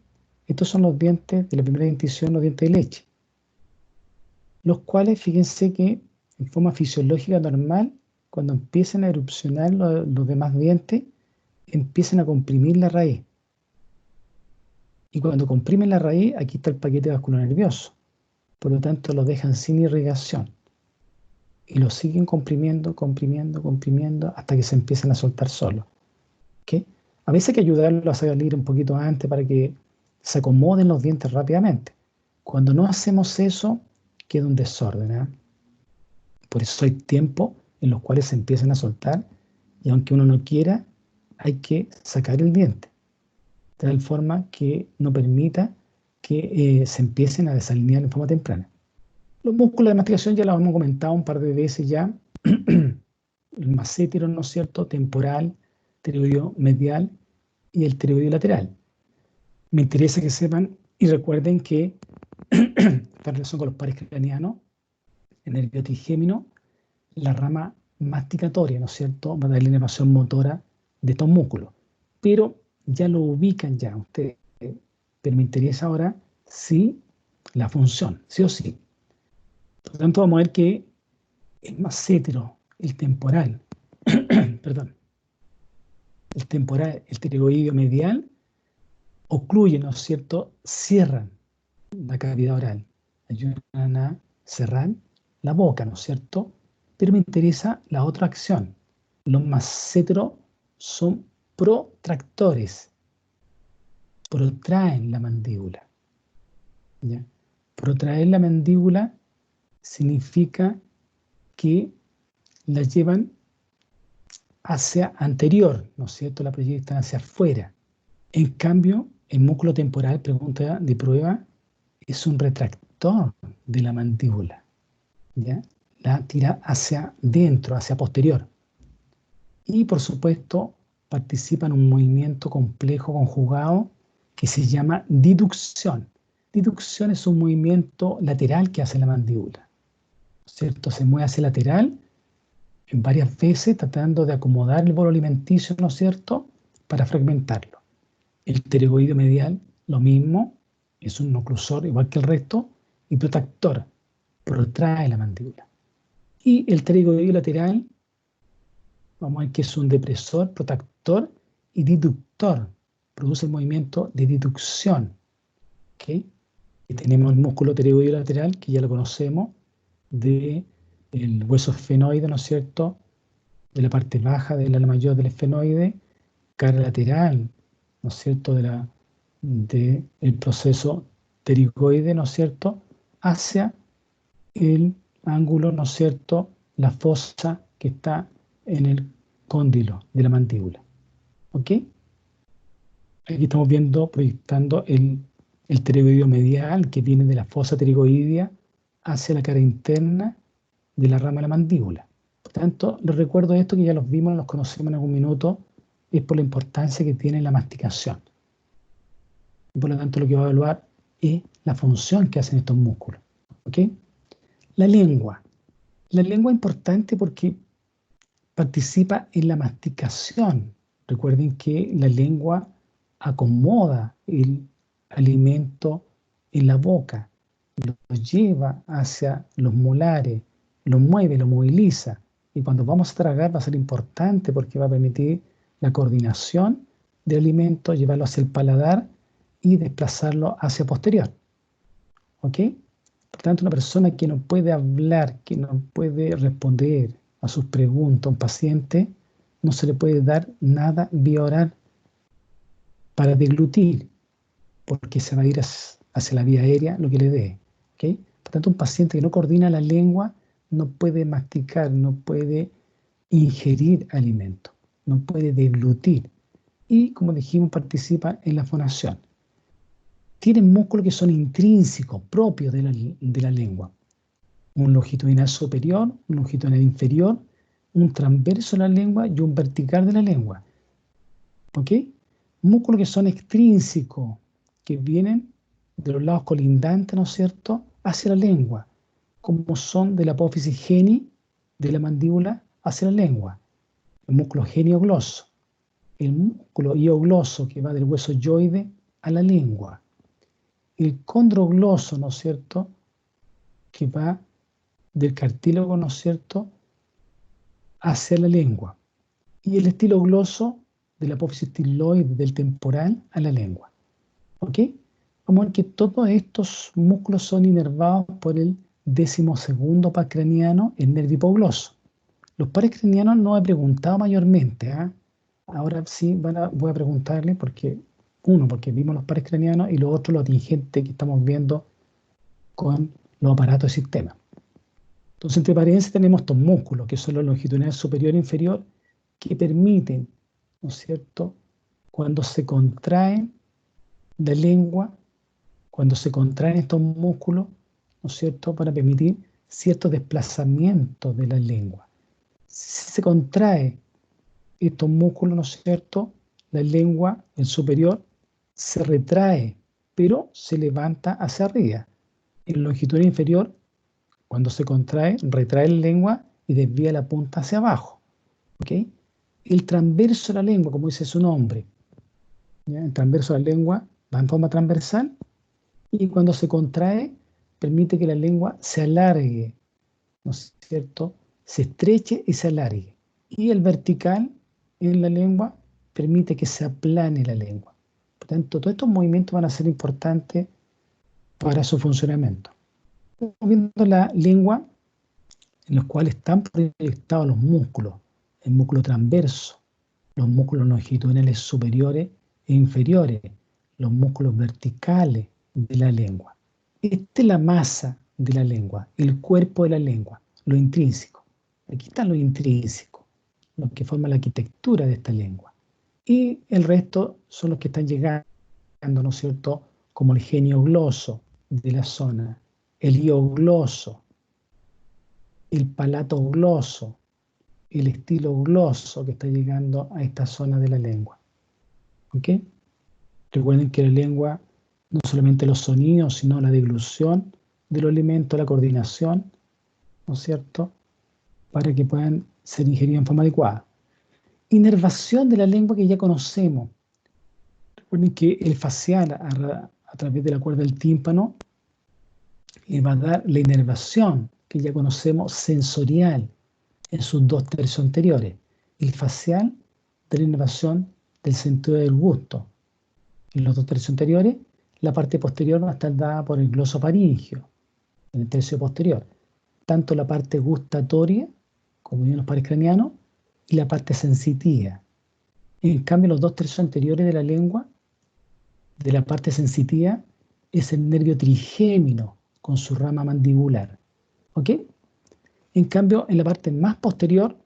Estos son los dientes de la primera dentición, los dientes de leche, los cuales, fíjense que en forma fisiológica normal, cuando empiezan a erupcionar los demás dientes, empiezan a comprimir la raíz. Y cuando comprimen la raíz, aquí está el paquete vascular nervioso. Por lo tanto, lo dejan sin irrigación. Y lo siguen comprimiendo, comprimiendo, comprimiendo, hasta que se empiezan a soltar solos. ¿Okay? A veces hay que ayudarlo a salir un poquito antes para que se acomoden los dientes rápidamente. Cuando no hacemos eso, queda un desorden. ¿Eh? Por eso hay tiempos en los cuales se empiezan a soltar y aunque uno no quiera, hay que sacar el diente. De tal forma que no permita que se empiecen a desalinear en forma temprana. Los músculos de masticación ya los hemos comentado un par de veces ya. El massétero, ¿no es cierto? Temporal, pteroideo medial y el pteroideo lateral. Me interesa que sepan y recuerden que está en relación con los pares craneanos, el nervio trigémino, la rama masticatoria, ¿no es cierto? Va a dar la inervación motora de estos músculos. Pero ya lo ubican ya ustedes. Pero me interesa ahora sí la función, sí o sí. Por lo tanto, vamos a ver que el massétero, el temporal, perdón, el temporal, el pteroideo medial, ocluyen, ¿no es cierto? Cierran la cavidad oral, ayudan a cerrar la boca, ¿no es cierto? Pero me interesa la otra acción. Los masséteros son protractores, protraen la mandíbula. ¿Ya? Protraer la mandíbula significa que la llevan hacia anterior, ¿no es cierto? La proyectan hacia afuera. En cambio, el músculo temporal, pregunta de prueba, es un retractor de la mandíbula, ¿ya? La tira hacia dentro, hacia posterior. Y por supuesto, participa en un movimiento complejo conjugado que se llama diducción. Diducción es un movimiento lateral que hace la mandíbula, ¿cierto? Se mueve hacia lateral en varias veces tratando de acomodar el bolo alimenticio, ¿no es cierto?, para fragmentarlo. El pterygoide medial, lo mismo, es un oclusor igual que el resto y protractor, protrae la mandíbula. Y el pterygoide lateral, vamos a ver que es un depresor, protector y diductor, produce el movimiento de diducción. ¿Okay? Y tenemos el músculo pterygoide lateral, que ya lo conocemos, del hueso esfenoide, ¿no es cierto?, de la parte baja del ala mayor del esfenoide, cara lateral, ¿no es cierto?, del proceso pterigoide, ¿no es cierto?, hacia el ángulo, ¿no es cierto?, la fosa que está en el cóndilo de la mandíbula. ¿Ok? Aquí estamos viendo, proyectando el pterygoideo medial que viene de la fosa pterigoidea hacia la cara interna de la rama de la mandíbula. Por tanto, les recuerdo esto que ya los vimos, los conocemos en algún minuto, es por la importancia que tiene la masticación. Y por lo tanto, lo que va a evaluar es la función que hacen estos músculos. ¿Ok? La lengua. La lengua es importante porque participa en la masticación. Recuerden que la lengua acomoda el alimento en la boca, lo lleva hacia los molares, lo mueve, lo moviliza. Y cuando vamos a tragar va a ser importante porque va a permitir la coordinación del alimento, llevarlo hacia el paladar y desplazarlo hacia posterior. ¿Ok? Por tanto, una persona que no puede hablar, que no puede responder a sus preguntas, un paciente, no se le puede dar nada vía oral para deglutir, porque se va a ir hacia la vía aérea lo que le dé. ¿Okay? Por tanto, un paciente que no coordina la lengua no puede masticar, no puede ingerir alimento, no puede deglutir. Y, como dijimos, participa en la fonación. Tienen músculos que son intrínsecos, propios de la lengua. Un longitudinal superior, un longitudinal inferior, un transverso de la lengua y un vertical de la lengua. ¿Ok? Músculos que son extrínsecos, que vienen de los lados colindantes, ¿no es cierto?, hacia la lengua, como son de la apófisis geni de la mandíbula hacia la lengua. El músculo geniogloso, el músculo hiogloso que va del hueso yoide a la lengua. El condrogloso, ¿no es cierto?, que va del cartílago, ¿no es cierto?, hacia la lengua. Y el estilogloso de la apófisis estiloide del temporal a la lengua. ¿Ok? Vamos a ver que todos estos músculos son inervados por el 12º par craneano, el nervio hipogloso. Los pares craneanos no he preguntado mayormente. Ahora sí voy a preguntarle porque, porque vimos los pares craneanos y lo otro, lo atingente que estamos viendo con los aparatos de sistema. Entonces, entre paréntesis tenemos estos músculos, que son los longitudinales superior e inferior, que permiten, ¿no es cierto?, cuando se contraen la lengua, cuando se contraen estos músculos, ¿no ¿no es cierto?, para permitir ciertos desplazamientos de la lengua. Si se contrae estos músculos, ¿no es cierto?, la lengua, el superior, se retrae, pero se levanta hacia arriba. En longitud inferior, cuando se contrae, retrae la lengua y desvía la punta hacia abajo. ¿Ok? El transverso de la lengua, como dice su nombre, ¿ya? El transverso de la lengua va en forma transversal y cuando se contrae, permite que la lengua se alargue, ¿no es cierto? Se estreche y se alargue. Y el vertical en la lengua permite que se aplane la lengua. Por tanto, todos estos movimientos van a ser importantes para su funcionamiento. Estamos viendo la lengua en los cuales están proyectados los músculos, el músculo transverso, los músculos longitudinales superiores e inferiores, los músculos verticales de la lengua. Esta es la masa de la lengua, el cuerpo de la lengua, lo intrínseco. Aquí están los intrínsecos, los que forman la arquitectura de esta lengua. Y el resto son los que están llegando, ¿no es cierto?, como el genio gloso de la zona, el hiogloso, el palato gloso, el estilo gloso que está llegando a esta zona de la lengua. ¿Ok? Recuerden que la lengua, no solamente los sonidos, sino la deglución de los alimentos, la coordinación, ¿no es cierto?, para que puedan ser ingeridos en forma adecuada. Inervación de la lengua que ya conocemos. Recuerden que el facial, a través de la cuerda del tímpano, le va a dar la inervación que ya conocemos sensorial en sus 2/3 anteriores. El facial de la inervación del sentido del gusto. En los 2/3 anteriores, la parte posterior va a estar dada por el glosofaringio, en el tercio posterior. Tanto la parte gustatoria, como en los pares craneanos, y la parte sensitiva. En cambio, los 2/3 anteriores de la lengua, de la parte sensitiva, es el nervio trigémino con su rama mandibular. ¿Ok? En cambio, en la parte más posterior,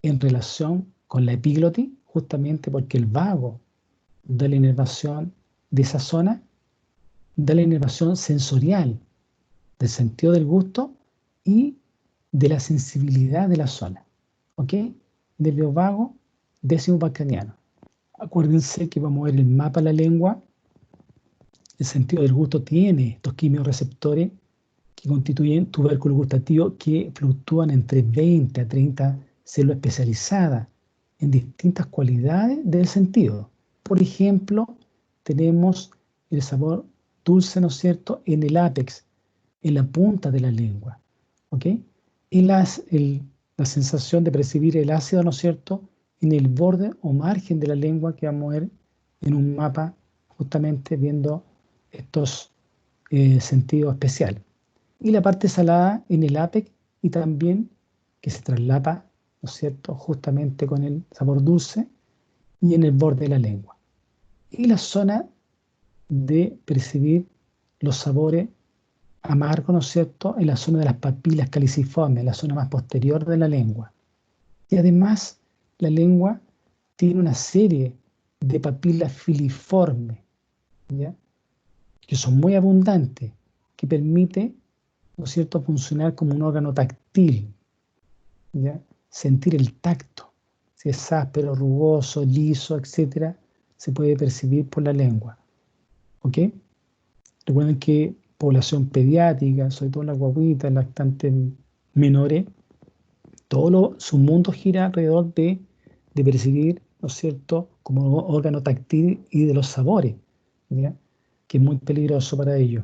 en relación con la epiglotis, justamente porque el vago da la inervación de esa zona, da la inervación sensorial, del sentido del gusto y de la sensibilidad de la zona. ¿Ok? Nervio vago, décimo craneano. Acuérdense que vamos a ver el mapa de la lengua. El sentido del gusto tiene estos quimiorreceptores que constituyen tubérculos gustativos que fluctúan entre 20 a 30 células especializadas en distintas cualidades del sentido. Por ejemplo, tenemos el sabor dulce, ¿no es cierto?, en el ápex, en la punta de la lengua. ¿Ok? Y la sensación de percibir el ácido, ¿no es cierto?, en el borde o margen de la lengua que vamos a ver en un mapa, justamente viendo estos sentidos especiales. Y la parte salada en el ápex y también que se traslapa, ¿no es cierto?, justamente con el sabor dulce y en el borde de la lengua. Y la zona de percibir los sabores amargos, ¿no es cierto?, en la zona de las papilas caliciformes, en la zona más posterior de la lengua. Y además, la lengua tiene una serie de papilas filiformes, ¿ya?, que son muy abundantes, que permite, ¿no es cierto?, funcionar como un órgano táctil, ¿ya?, sentir el tacto, si es áspero, rugoso, liso, etc., se puede percibir por la lengua. ¿Ok? Recuerden que población pediátrica, sobre todo las guaguitas, lactantes menores, su mundo gira alrededor de percibir, ¿no es cierto?, como órgano táctil y de los sabores, ¿ya?, que es muy peligroso para ellos.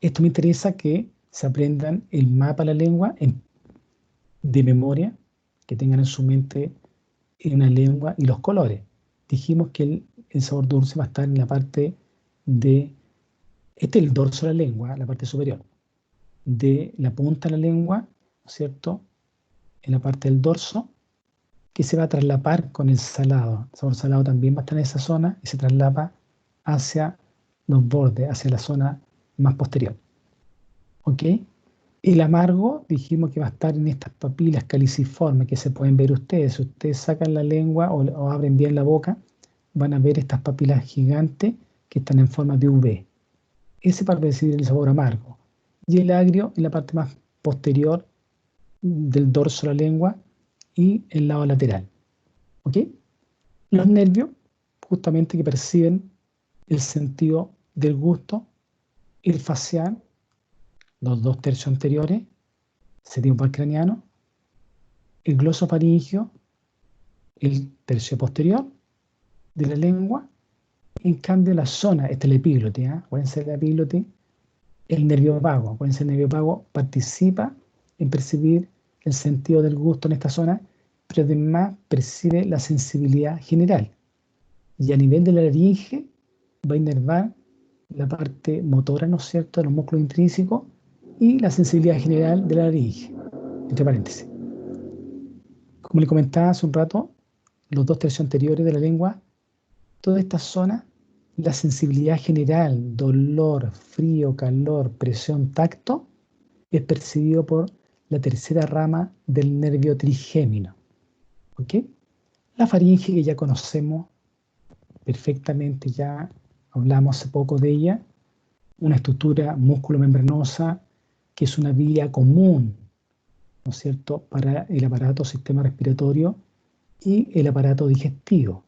Esto me interesa que se aprendan el mapa de la lengua de memoria, que tengan en su mente una lengua y los colores. Dijimos que el sabor dulce va a estar en la parte de, este es el dorso de la lengua, la parte superior, de la punta de la lengua, ¿no es cierto?, en la parte del dorso, que se va a traslapar con el salado. El sabor salado también va a estar en esa zona y se traslapa hacia los bordes, hacia la zona más posterior. ¿Ok? El amargo dijimos que va a estar en estas papilas caliciformes que se pueden ver ustedes. Si ustedes sacan la lengua o abren bien la boca, van a ver estas papilas gigantes que están en forma de V. ese para percibir el sabor amargo. Y el agrio en la parte más posterior del dorso de la lengua y el lado lateral. ¿Ok? Los nervios, justamente que perciben el sentido del gusto, el facial, los 2 tercios anteriores, septimopar craniano, el glosofaringio, el tercio posterior de la lengua. En cambio, la zona, esta es la epíglote, acuérdense de la epíglote, el nervio vago, acuérdense, el nervio vago participa en percibir el sentido del gusto en esta zona, pero además percibe la sensibilidad general. Y a nivel de la laringe va a inervar la parte motora, ¿no es cierto?, de los músculos intrínsecos y la sensibilidad general de la laringe, entre paréntesis. Como le comentaba hace un rato, los 2 tercios anteriores de la lengua, toda esta zona, la sensibilidad general, dolor, frío, calor, presión, tacto, es percibido por la tercera rama del nervio trigémino. ¿Ok? La faringe, que ya conocemos perfectamente, ya hablamos hace poco de ella, una estructura músculo-membranosa que es una vía común, ¿no es cierto?, para el aparato sistema respiratorio y el aparato digestivo,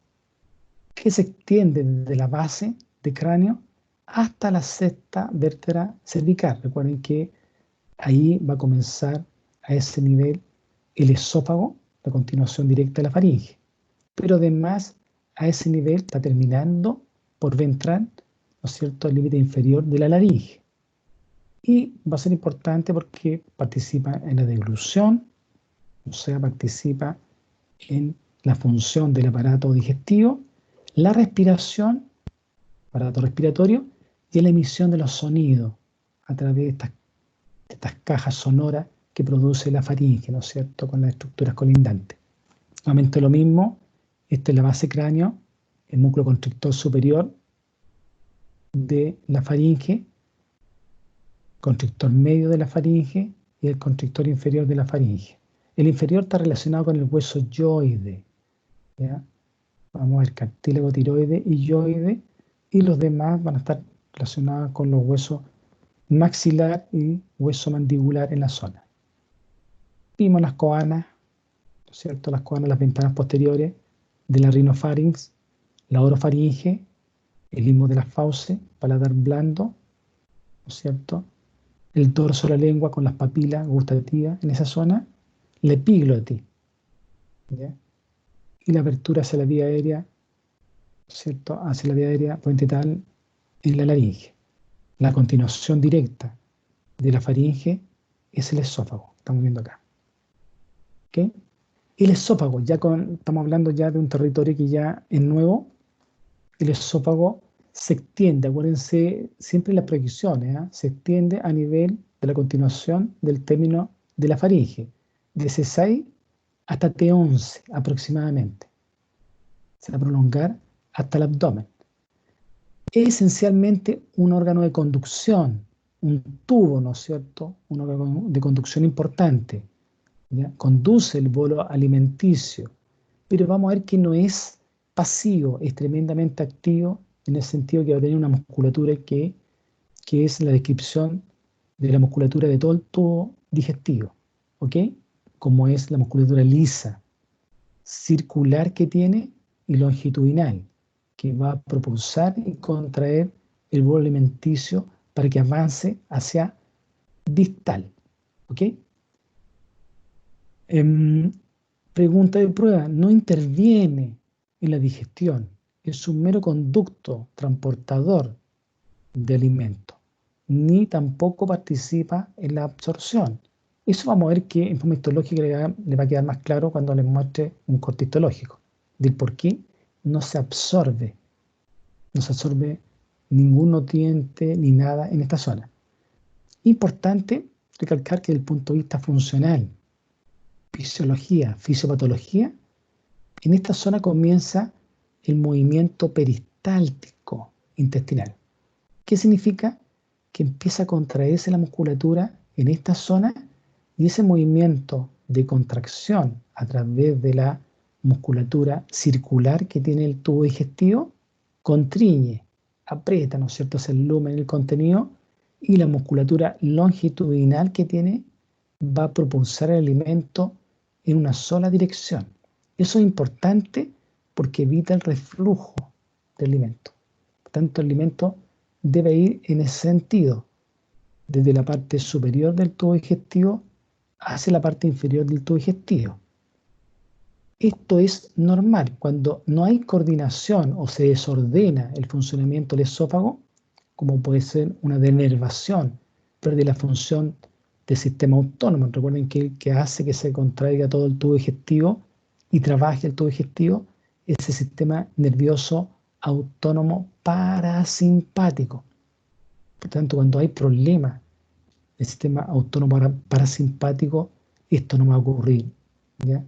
que se extiende desde la base de cráneo hasta la sexta vértebra cervical. Recuerden que ahí va a comenzar a ese nivel el esófago, la continuación directa de la faringe. Pero además a ese nivel está terminando por ventral, ¿no es cierto?, el límite inferior de la laringe. Y va a ser importante porque participa en la deglución, o sea, participa en la función del aparato digestivo, la respiración, aparato respiratorio, y en la emisión de los sonidos a través de estas cajas sonoras que produce la faringe, ¿no es cierto?, con las estructuras colindantes. Nuevamente lo mismo, esta es la base cráneo, el músculo constrictor superior de la faringe, constrictor medio de la faringe y el constrictor inferior de la faringe. El inferior está relacionado con el hueso yoide, ¿ya? Vamos a ver cartílago tiroide y yoide, y los demás van a estar relacionados con los huesos maxilar y hueso mandibular en la zona. Vimos las coanas, ¿no es cierto?, las coanas, las ventanas posteriores de la rinofarinx, la orofaringe, el istmo de las fauces, paladar blando, ¿no es cierto?, el dorso de la lengua con las papilas gustativas en esa zona, la epíglote, ¿ya?, y la apertura hacia la vía aérea, ¿cierto?, hacia la vía aérea puentetal en la laringe. La continuación directa de la faringe es el esófago, estamos viendo acá. ¿Ok? El esófago, estamos hablando ya de un territorio que ya es nuevo. El esófago se extiende, acuérdense siempre las proyecciones, se extiende a nivel de la continuación del término de la faringe, de C6 hasta T11 aproximadamente. Se va a prolongar hasta el abdomen. Es esencialmente un órgano de conducción, un tubo, ¿no es cierto?, un órgano de conducción importante, ¿ya? Conduce el bolo alimenticio, pero vamos a ver que no es pasivo, es tremendamente activo en el sentido que va a tener una musculatura que es la descripción de la musculatura de todo el tubo digestivo, ¿ok? Como es la musculatura lisa, circular que tiene y longitudinal, que va a propulsar y contraer el bolo alimenticio para que avance hacia distal, ¿ok? Pregunta de prueba, no interviene en la digestión, es un mero conducto transportador de alimentos, ni tampoco participa en la absorción. Eso vamos a ver que en forma histológica le va a quedar más claro cuando les muestre un corte histológico, del por qué no se absorbe ningún nutriente ni nada en esta zona. Importante recalcar que desde el punto de vista funcional, fisiología, fisiopatología, en esta zona comienza el movimiento peristáltico intestinal. ¿Qué significa? Que empieza a contraerse la musculatura en esta zona y ese movimiento de contracción a través de la musculatura circular que tiene el tubo digestivo constriñe aprieta, ¿no es cierto?, ese lumen, el contenido, y la musculatura longitudinal que tiene va a propulsar el alimento en una sola dirección. Eso es importante porque evita el reflujo del alimento. Por tanto, el alimento debe ir en ese sentido, desde la parte superior del tubo digestivo hacia la parte inferior del tubo digestivo. Esto es normal. Cuando no hay coordinación o se desordena el funcionamiento del esófago, como puede ser una denervación, pierde la función del sistema autónomo. Recuerden que el que hace que se contraiga todo el tubo digestivo y trabaje el tubo digestivo es el sistema nervioso autónomo parasimpático. Por tanto, cuando hay problemas del sistema autónomo parasimpático, esto no va a ocurrir, ¿ya?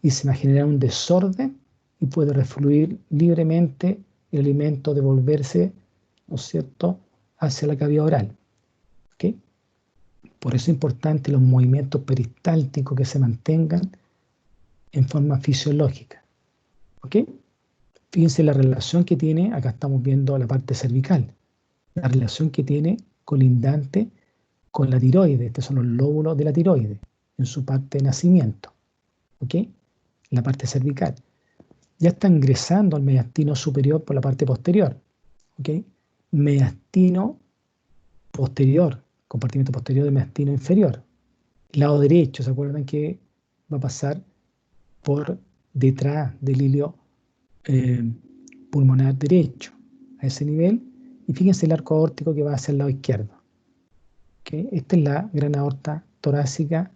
Y se va a generar un desorden y puede refluir libremente el alimento, devolverse, ¿no es cierto?, hacia la cavidad oral. ¿Ok? Por eso es importante los movimientos peristálticos que se mantengan en forma fisiológica. ¿Ok? Fíjense la relación que tiene, acá estamos viendo la parte cervical, la relación que tiene colindante con la tiroides. Estos son los lóbulos de la tiroides en su parte de nacimiento. ¿Ok? La parte cervical. Ya está ingresando al mediastino superior por la parte posterior. ¿Ok? Mediastino posterior, compartimento posterior del mediastino inferior. Lado derecho, ¿se acuerdan que va a pasar por detrás del hilio pulmonar derecho? A ese nivel. Y fíjense el arco aórtico que va hacia el lado izquierdo. ¿Okay? Esta es la gran aorta torácica.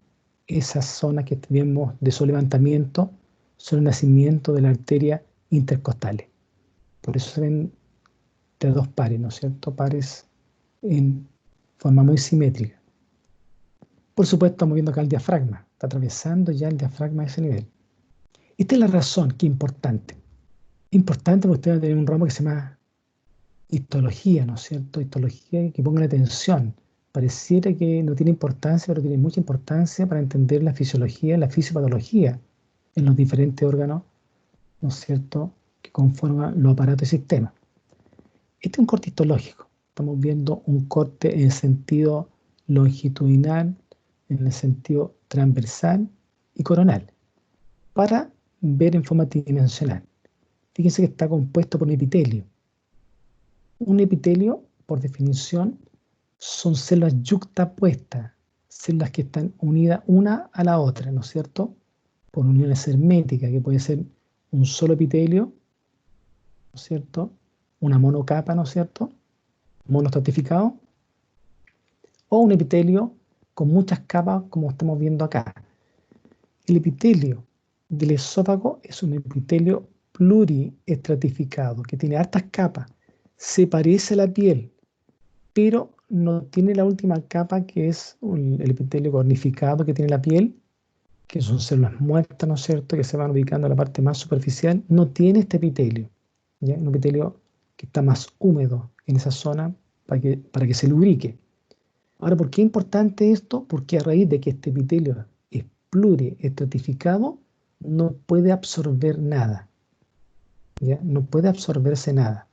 Esas zonas que tenemos de su levantamiento son el nacimiento de la arteria intercostales. Por eso se ven de dos pares, ¿no es cierto? Pares en forma muy simétrica. Por supuesto, estamos viendo acá el diafragma. Está atravesando ya el diafragma a ese nivel. Esta es la razón que es importante. Importante porque usted va a tener un ramo que se llama histología, ¿no es cierto? Histología, que pongan atención. Pareciera que no tiene importancia, pero tiene mucha importancia para entender la fisiología, la fisiopatología en los diferentes órganos, ¿no es cierto?, que conforman los aparatos y sistemas. Este es un corte histológico. Estamos viendo un corte en sentido longitudinal, en el sentido transversal y coronal, para ver en forma tridimensional. Fíjense que está compuesto por un epitelio. Un epitelio, por definición, son células yuxtapuestas, células que están unidas una a la otra, ¿no es cierto?, por uniones herméticas, que puede ser un solo epitelio, ¿no es cierto?, una monocapa, ¿no es cierto?, monoestratificado, o un epitelio con muchas capas, como estamos viendo acá. El epitelio del esófago es un epitelio pluriestratificado, que tiene hartas capas, se parece a la piel, pero no tiene la última capa, que es el epitelio cornificado que tiene la piel, que son células muertas, ¿no es cierto?, que se van ubicando en la parte más superficial. No tiene este epitelio, ¿ya? Un epitelio que está más húmedo en esa zona para que se lubrique. Ahora, ¿por qué es importante esto? Porque a raíz de que este epitelio es pluriestratificado, no puede absorber nada, ¿ya? No puede absorberse nada.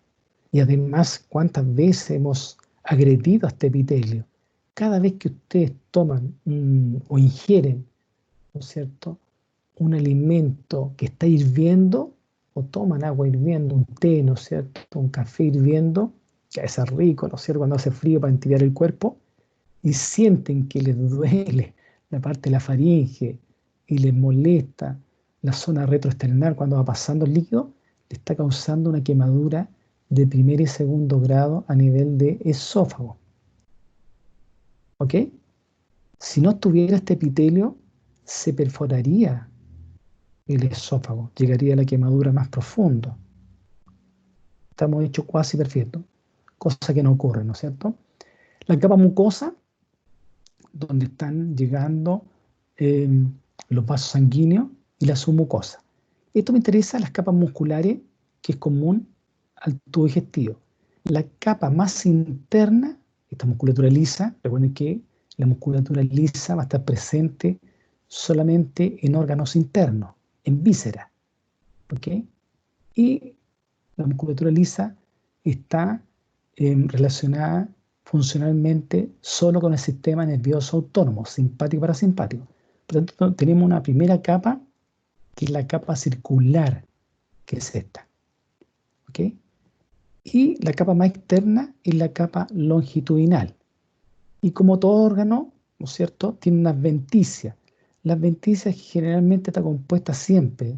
Y además, ¿cuántas veces hemos agredido a este epitelio? Cada vez que ustedes toman o ingieren, ¿no es cierto?, un alimento que está hirviendo, o toman agua hirviendo, un té, ¿no es cierto?, un café hirviendo, que es rico, ¿no es cierto?, cuando hace frío para entibiar el cuerpo, y sienten que les duele la parte de la faringe y les molesta la zona retroesternal cuando va pasando el líquido, le está causando una quemadura de primer y segundo grado a nivel de esófago. ¿Ok? Si no tuviera este epitelio, se perforaría el esófago, llegaría a la quemadura más profundo. Estamos hechos cuasi perfectos, cosa que no ocurre, ¿no es cierto? La capa mucosa, donde están llegando los vasos sanguíneos y la submucosa. Esto me interesa, las capas musculares, que es común al tubo digestivo. La capa más interna, esta musculatura lisa, recuerden que la musculatura lisa va a estar presente solamente en órganos internos, en vísceras, ¿ok? Y la musculatura lisa está relacionada funcionalmente solo con el sistema nervioso autónomo, simpático y parasimpático. Por lo tanto, tenemos una primera capa, que es la capa circular, que es esta. ¿Ok? Y la capa más externa es la capa longitudinal. Y como todo órgano, ¿no es cierto?, tiene una adventicia. La adventicia generalmente está compuesta siempre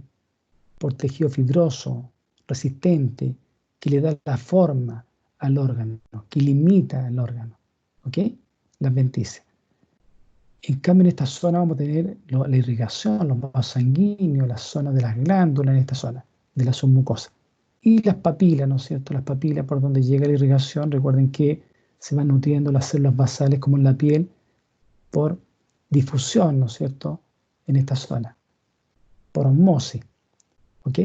por tejido fibroso, resistente, que le da la forma al órgano, que limita el órgano. ¿Ok? La adventicia. En cambio, en esta zona vamos a tener la irrigación, los vasos sanguíneos, las zonas de las glándulas en esta zona, de la submucosa. Y las papilas, ¿no es cierto? Las papilas por donde llega la irrigación, recuerden que se van nutriendo las células basales como en la piel por difusión, ¿no es cierto? En esta zona, por osmosis, ¿ok?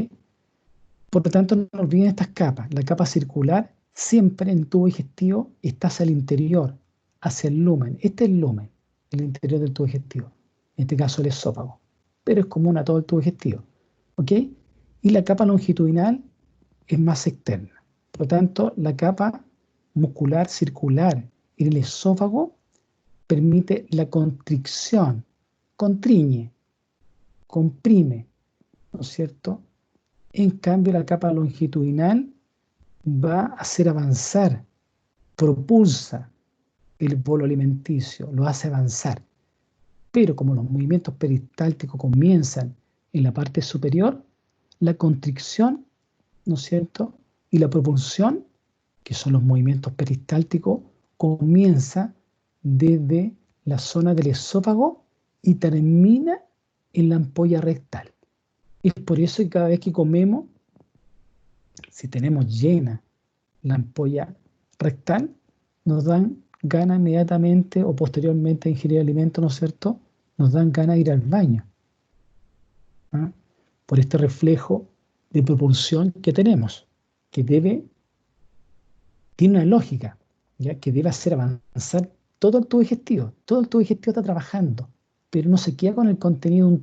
Por lo tanto, no olviden estas capas. La capa circular siempre en tubo digestivo está hacia el interior, hacia el lumen. Este es el interior del tubo digestivo. En este caso el esófago. Pero es común a todo el tubo digestivo. ¿Ok? Y la capa longitudinal es más externa. Por lo tanto, la capa muscular circular en el esófago permite la constricción, constriñe, comprime, ¿no es cierto? En cambio, la capa longitudinal va a hacer avanzar, propulsa el bolo alimenticio, lo hace avanzar. Pero como los movimientos peristálticos comienzan en la parte superior, la constricción, ¿no es cierto?, y la propulsión, que son los movimientos peristálticos, comienza desde la zona del esófago y termina en la ampolla rectal. Es por eso que cada vez que comemos, si tenemos llena la ampolla rectal, nos dan ganas inmediatamente o posteriormente a ingerir alimento, ¿no es cierto? Nos dan ganas de ir al baño. ¿Ah? Por este reflejo de propulsión que tenemos, que tiene una lógica, ¿ya? Que debe hacer avanzar todo el tubo digestivo. Todo el tubo digestivo está trabajando, pero no se queda con el contenido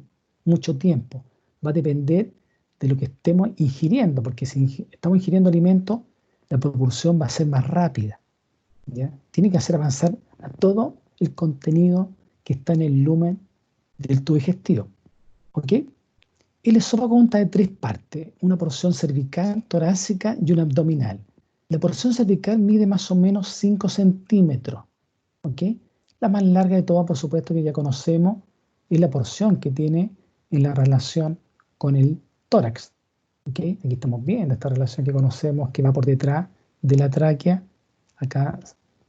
mucho tiempo. Va a depender de lo que estemos ingiriendo, porque si estamos ingiriendo alimentos, la propulsión va a ser más rápida. ¿Ya? Tiene que hacer avanzar a todo el contenido que está en el lumen del tubo digestivo. ¿Ok? El esófago consta de tres partes, una porción cervical, torácica y una abdominal. La porción cervical mide más o menos 5 centímetros. ¿Ok? La más larga de todas, por supuesto, que ya conocemos, es la porción que tiene en la relación con el tórax. ¿Ok? Aquí estamos viendo esta relación que conocemos que va por detrás de la tráquea. Acá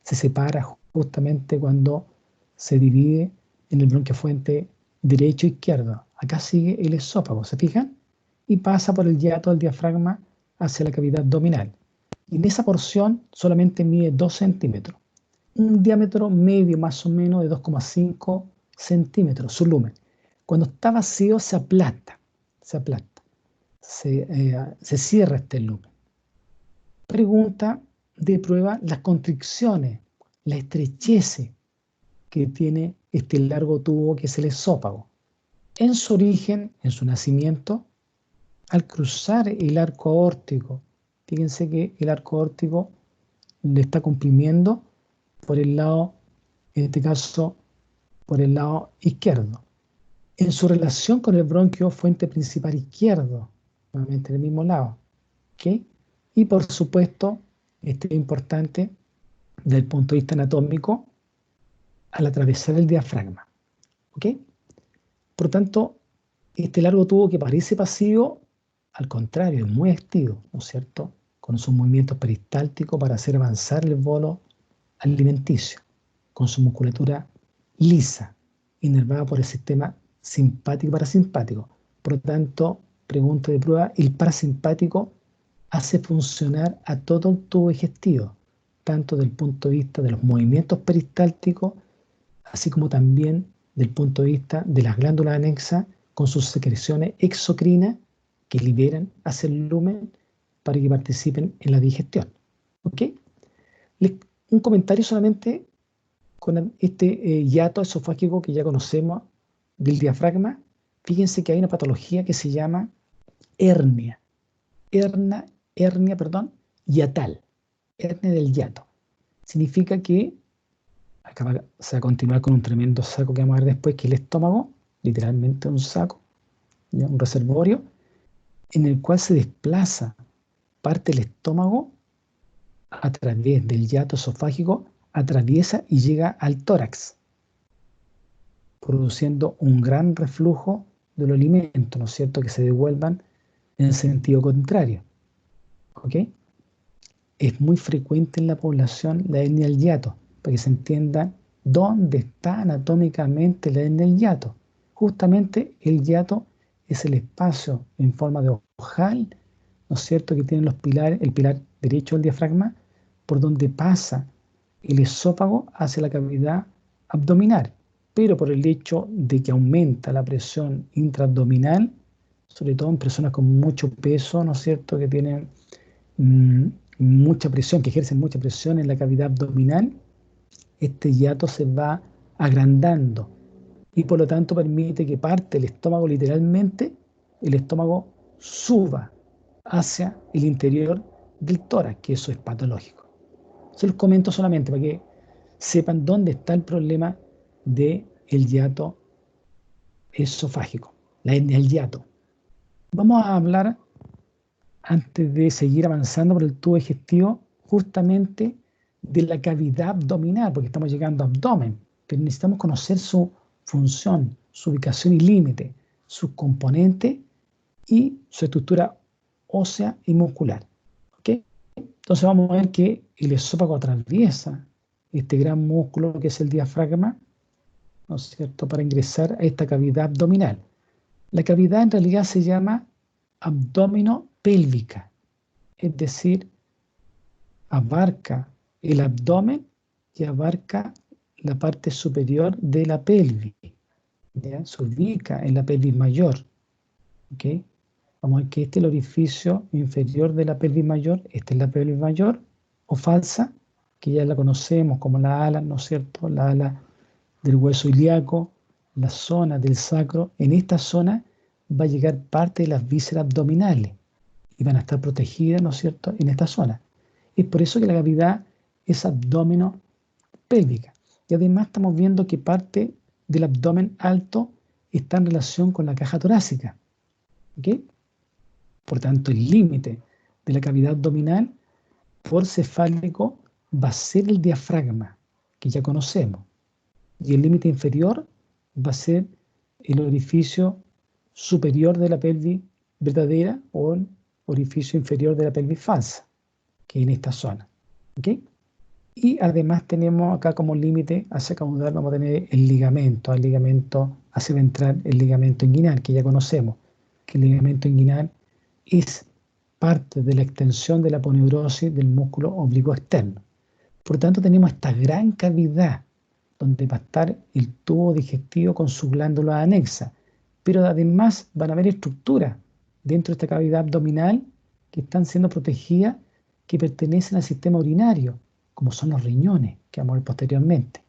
se separa justamente cuando se divide en el bronquiofuente derecho e izquierdo. Acá sigue el esófago, ¿se fijan? Y pasa por el hiato del diafragma hacia la cavidad abdominal. Y en esa porción solamente mide 2 centímetros. Un diámetro medio más o menos de 2,5 centímetros, su lumen. Cuando está vacío se aplasta, se cierra este lumen. Pregunta de prueba las constricciones, la estrechez que tiene este largo tubo que es el esófago. En su origen, en su nacimiento, al cruzar el arco aórtico, fíjense que el arco aórtico le está comprimiendo por el lado, en este caso, por el lado izquierdo. En su relación con el bronquio fuente principal izquierdo, nuevamente en el mismo lado. ¿Ok? Y por supuesto, esto es importante desde el punto de vista anatómico, al atravesar el diafragma. ¿Ok? Por lo tanto, este largo tubo que parece pasivo, al contrario, es muy activo, ¿no es cierto? Con sus movimientos peristálticos para hacer avanzar el bolo alimenticio, con su musculatura lisa, inervada por el sistema simpático y parasimpático. Por lo tanto, pregunta de prueba, el parasimpático hace funcionar a todo el tubo digestivo, tanto desde el punto de vista de los movimientos peristálticos, así como también del punto de vista de las glándulas anexas con sus secreciones exocrinas que liberan hacia el lumen para que participen en la digestión. ¿Ok? Un comentario solamente con este hiato esofágico que ya conocemos del diafragma. Fíjense que hay una patología que se llama hernia, hernia, hiatal. hernia del hiato. Significa que acá se va a continuar con un tremendo saco que vamos a ver después, que es el estómago, literalmente un saco, ¿ya? Un reservorio, en el cual se desplaza parte del estómago a través del hiato esofágico, atraviesa y llega al tórax, produciendo un gran reflujo de los alimentos, ¿no es cierto?, que se devuelvan en sentido contrario. ¿Ok? Es muy frecuente en la población la hernia del hiato, para que se entienda dónde está anatómicamente la hernia del hiato. Justamente el hiato es el espacio en forma de ojal, ¿no es cierto?, que tienen los pilares, el pilar derecho del diafragma, por donde pasa el esófago hacia la cavidad abdominal. Pero por el hecho de que aumenta la presión intraabdominal, sobre todo en personas con mucho peso, ¿no es cierto?, que tienen mm, mucha presión, que ejercen mucha presión en la cavidad abdominal, este hiato se va agrandando y por lo tanto permite que parte del estómago, literalmente, el estómago suba hacia el interior del tórax, que eso es patológico. Se los comento solamente para que sepan dónde está el problema del hiato esofágico, la hernia del hiato. Vamos a hablar, antes de seguir avanzando por el tubo digestivo, justamente de la cavidad abdominal, porque estamos llegando a abdomen, pero necesitamos conocer su función, su ubicación y límite, sus componentes y su estructura ósea y muscular. ¿Okay? Entonces vamos a ver que el esófago atraviesa este gran músculo que es el diafragma, ¿no es cierto?, para ingresar a esta cavidad abdominal. La cavidad en realidad se llama abdominopélvica, es decir, abarca el abdomen y abarca la parte superior de la pelvis, ¿ya? Se ubica en la pelvis mayor. ¿Okay? Vamos a ver que este es el orificio inferior de la pelvis mayor, esta es la pelvis mayor o falsa, que ya la conocemos como la ala, ¿no es cierto?, la ala del hueso ilíaco, la zona del sacro. En esta zona va a llegar parte de las vísceras abdominales y van a estar protegidas, ¿no es cierto?, en esta zona. Es por eso que la cavidad es abdominopélvica. Y además estamos viendo que parte del abdomen alto está en relación con la caja torácica. ¿Okay? Por tanto, el límite de la cavidad abdominal por cefálico va a ser el diafragma, que ya conocemos. Y el límite inferior va a ser el orificio superior de la pelvis verdadera o el orificio inferior de la pelvis falsa, que es en esta zona. ¿Okay? Y además tenemos acá como límite hacia caudal, vamos a tener el ligamento hacia ventral, el ligamento inguinal, que ya conocemos, que el ligamento inguinal es parte de la extensión de la aponeurosis del músculo oblicuo externo. Por lo tanto, tenemos esta gran cavidad donde va a estar el tubo digestivo con sus glándulas anexas, pero además van a haber estructuras dentro de esta cavidad abdominal que están siendo protegidas, que pertenecen al sistema urinario, como son los riñones, que vamos a ver posteriormente.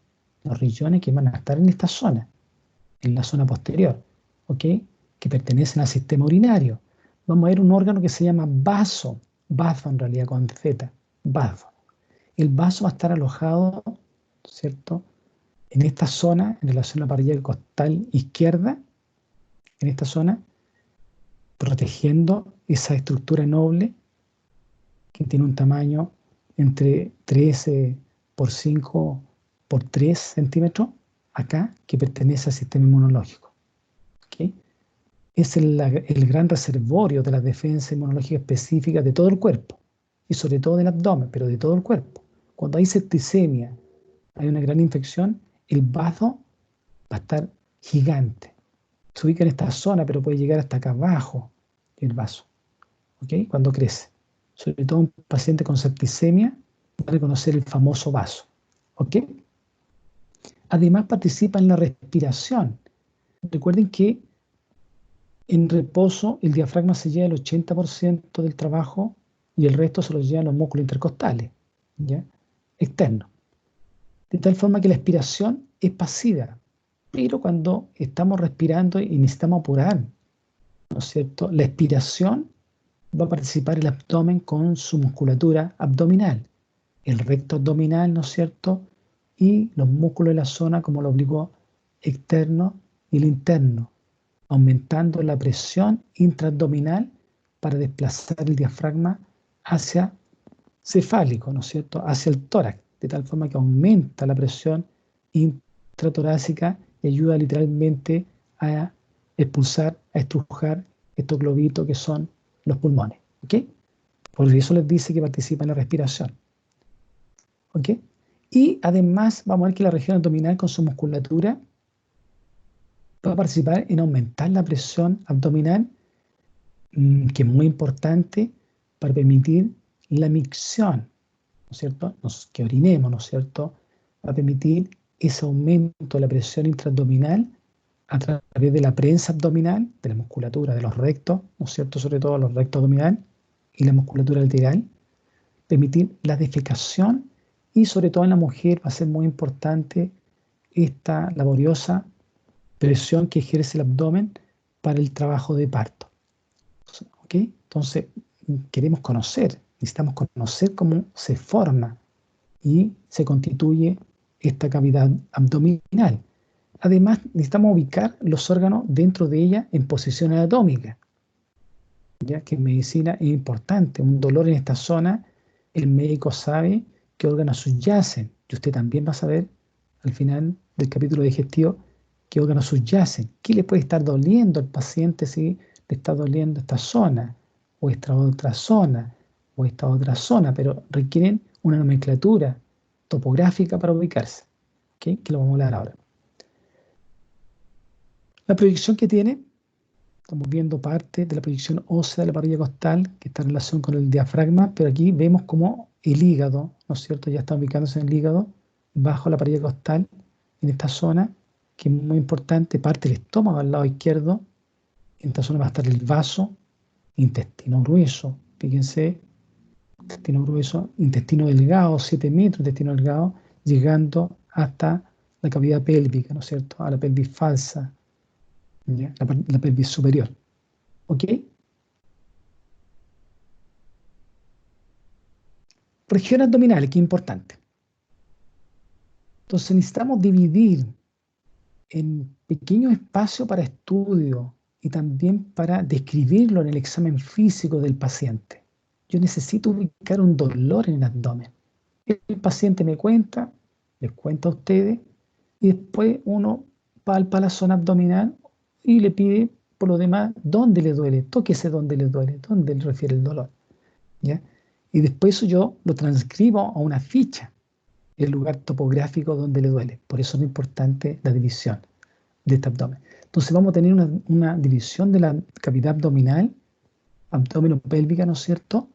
Los riñones que van a estar en esta zona, en la zona posterior, ¿ok?, que pertenecen al sistema urinario. Vamos a ver un órgano que se llama vaso en realidad con Z, vaso. El vaso va a estar alojado, ¿cierto?, en esta zona, en relación a la parilla costal izquierda, en esta zona, protegiendo esa estructura noble que tiene un tamaño entre 13 por 5 por 3 centímetros, acá, que pertenece al sistema inmunológico. ¿Okay? Es el gran reservorio de la defensa inmunológica específica de todo el cuerpo, y sobre todo del abdomen, pero de todo el cuerpo. Cuando hay septicemia, hay una gran infección, el vaso va a estar gigante. Se ubica en esta zona, pero puede llegar hasta acá abajo el vaso, ¿okay?, cuando crece. Sobre todo un paciente con septicemia va a reconocer el famoso vaso. ¿Ok? Además participa en la respiración. Recuerden que en reposo el diafragma se lleva el 80% del trabajo y el resto se lo llevan los músculos intercostales, ¿ya?, externos. De tal forma que la expiración es pasiva, pero cuando estamos respirando y necesitamos apurar, ¿no es cierto?, la expiración va a participar el abdomen con su musculatura abdominal. el recto abdominal, ¿no es cierto? Y los músculos de la zona como el oblicuo externo y el interno, aumentando la presión intraabdominal para desplazar el diafragma hacia cefálico, ¿no es cierto?, hacia el tórax, de tal forma que aumenta la presión intratorácica y ayuda literalmente a expulsar, a estrujar estos globitos que son los pulmones, ¿ok? Por eso les dice que participa en la respiración, ¿ok? Y además vamos a ver que la región abdominal con su musculatura va a participar en aumentar la presión abdominal, que es muy importante para permitir la micción, ¿no es cierto? Que orinemos, ¿no es cierto? Va a permitir ese aumento de la presión intraabdominal a través de la prensa abdominal, de la musculatura de los rectos, ¿no es cierto? Sobre todo los rectos abdominal y la musculatura lateral, permitir la defecación y sobre todo en la mujer va a ser muy importante esta laboriosa presión que ejerce el abdomen para el trabajo de parto. ¿Ok? Entonces, necesitamos conocer cómo se forma y se constituye esta cavidad abdominal. Además, necesitamos ubicar los órganos dentro de ella en posición anatómica, ya que en medicina es importante. Un dolor en esta zona, el médico sabe qué órganos subyacen. Y usted también va a saber al final del capítulo digestivo qué órganos subyacen. ¿Qué le puede estar doliendo al paciente si le está doliendo esta zona, o esta otra zona, o esta otra zona? Pero requieren una nomenclatura topográfica para ubicarse, ¿okay? Que lo vamos a hablar ahora. La proyección que tiene, estamos viendo parte de la proyección ósea de la parrilla costal que está en relación con el diafragma, pero aquí vemos como el hígado, ¿no es cierto? Ya está ubicándose en el hígado, bajo la parrilla costal, en esta zona, que es muy importante, parte del estómago al lado izquierdo. En esta zona va a estar el vaso, intestino grueso, fíjense, intestino grueso, intestino delgado, 7 metros, intestino delgado, llegando hasta la cavidad pélvica, ¿no es cierto? A la pelvis falsa, ¿ya? La pelvis superior. ¿Ok? Región abdominal, que es importante. Entonces necesitamos dividir en pequeños espacios para estudio y también para describirlo en el examen físico del paciente. Yo necesito ubicar un dolor en el abdomen. El paciente me cuenta, les cuenta a ustedes, y después uno palpa la zona abdominal y le pide por lo demás dónde le duele, tóquese dónde le duele, dónde le refiere el dolor, ¿ya? Y después eso yo lo transcribo a una ficha, el lugar topográfico donde le duele. Por eso es importante la división de este abdomen. Entonces vamos a tener una división de la cavidad abdominal, abdominopélvica, ¿no es cierto?,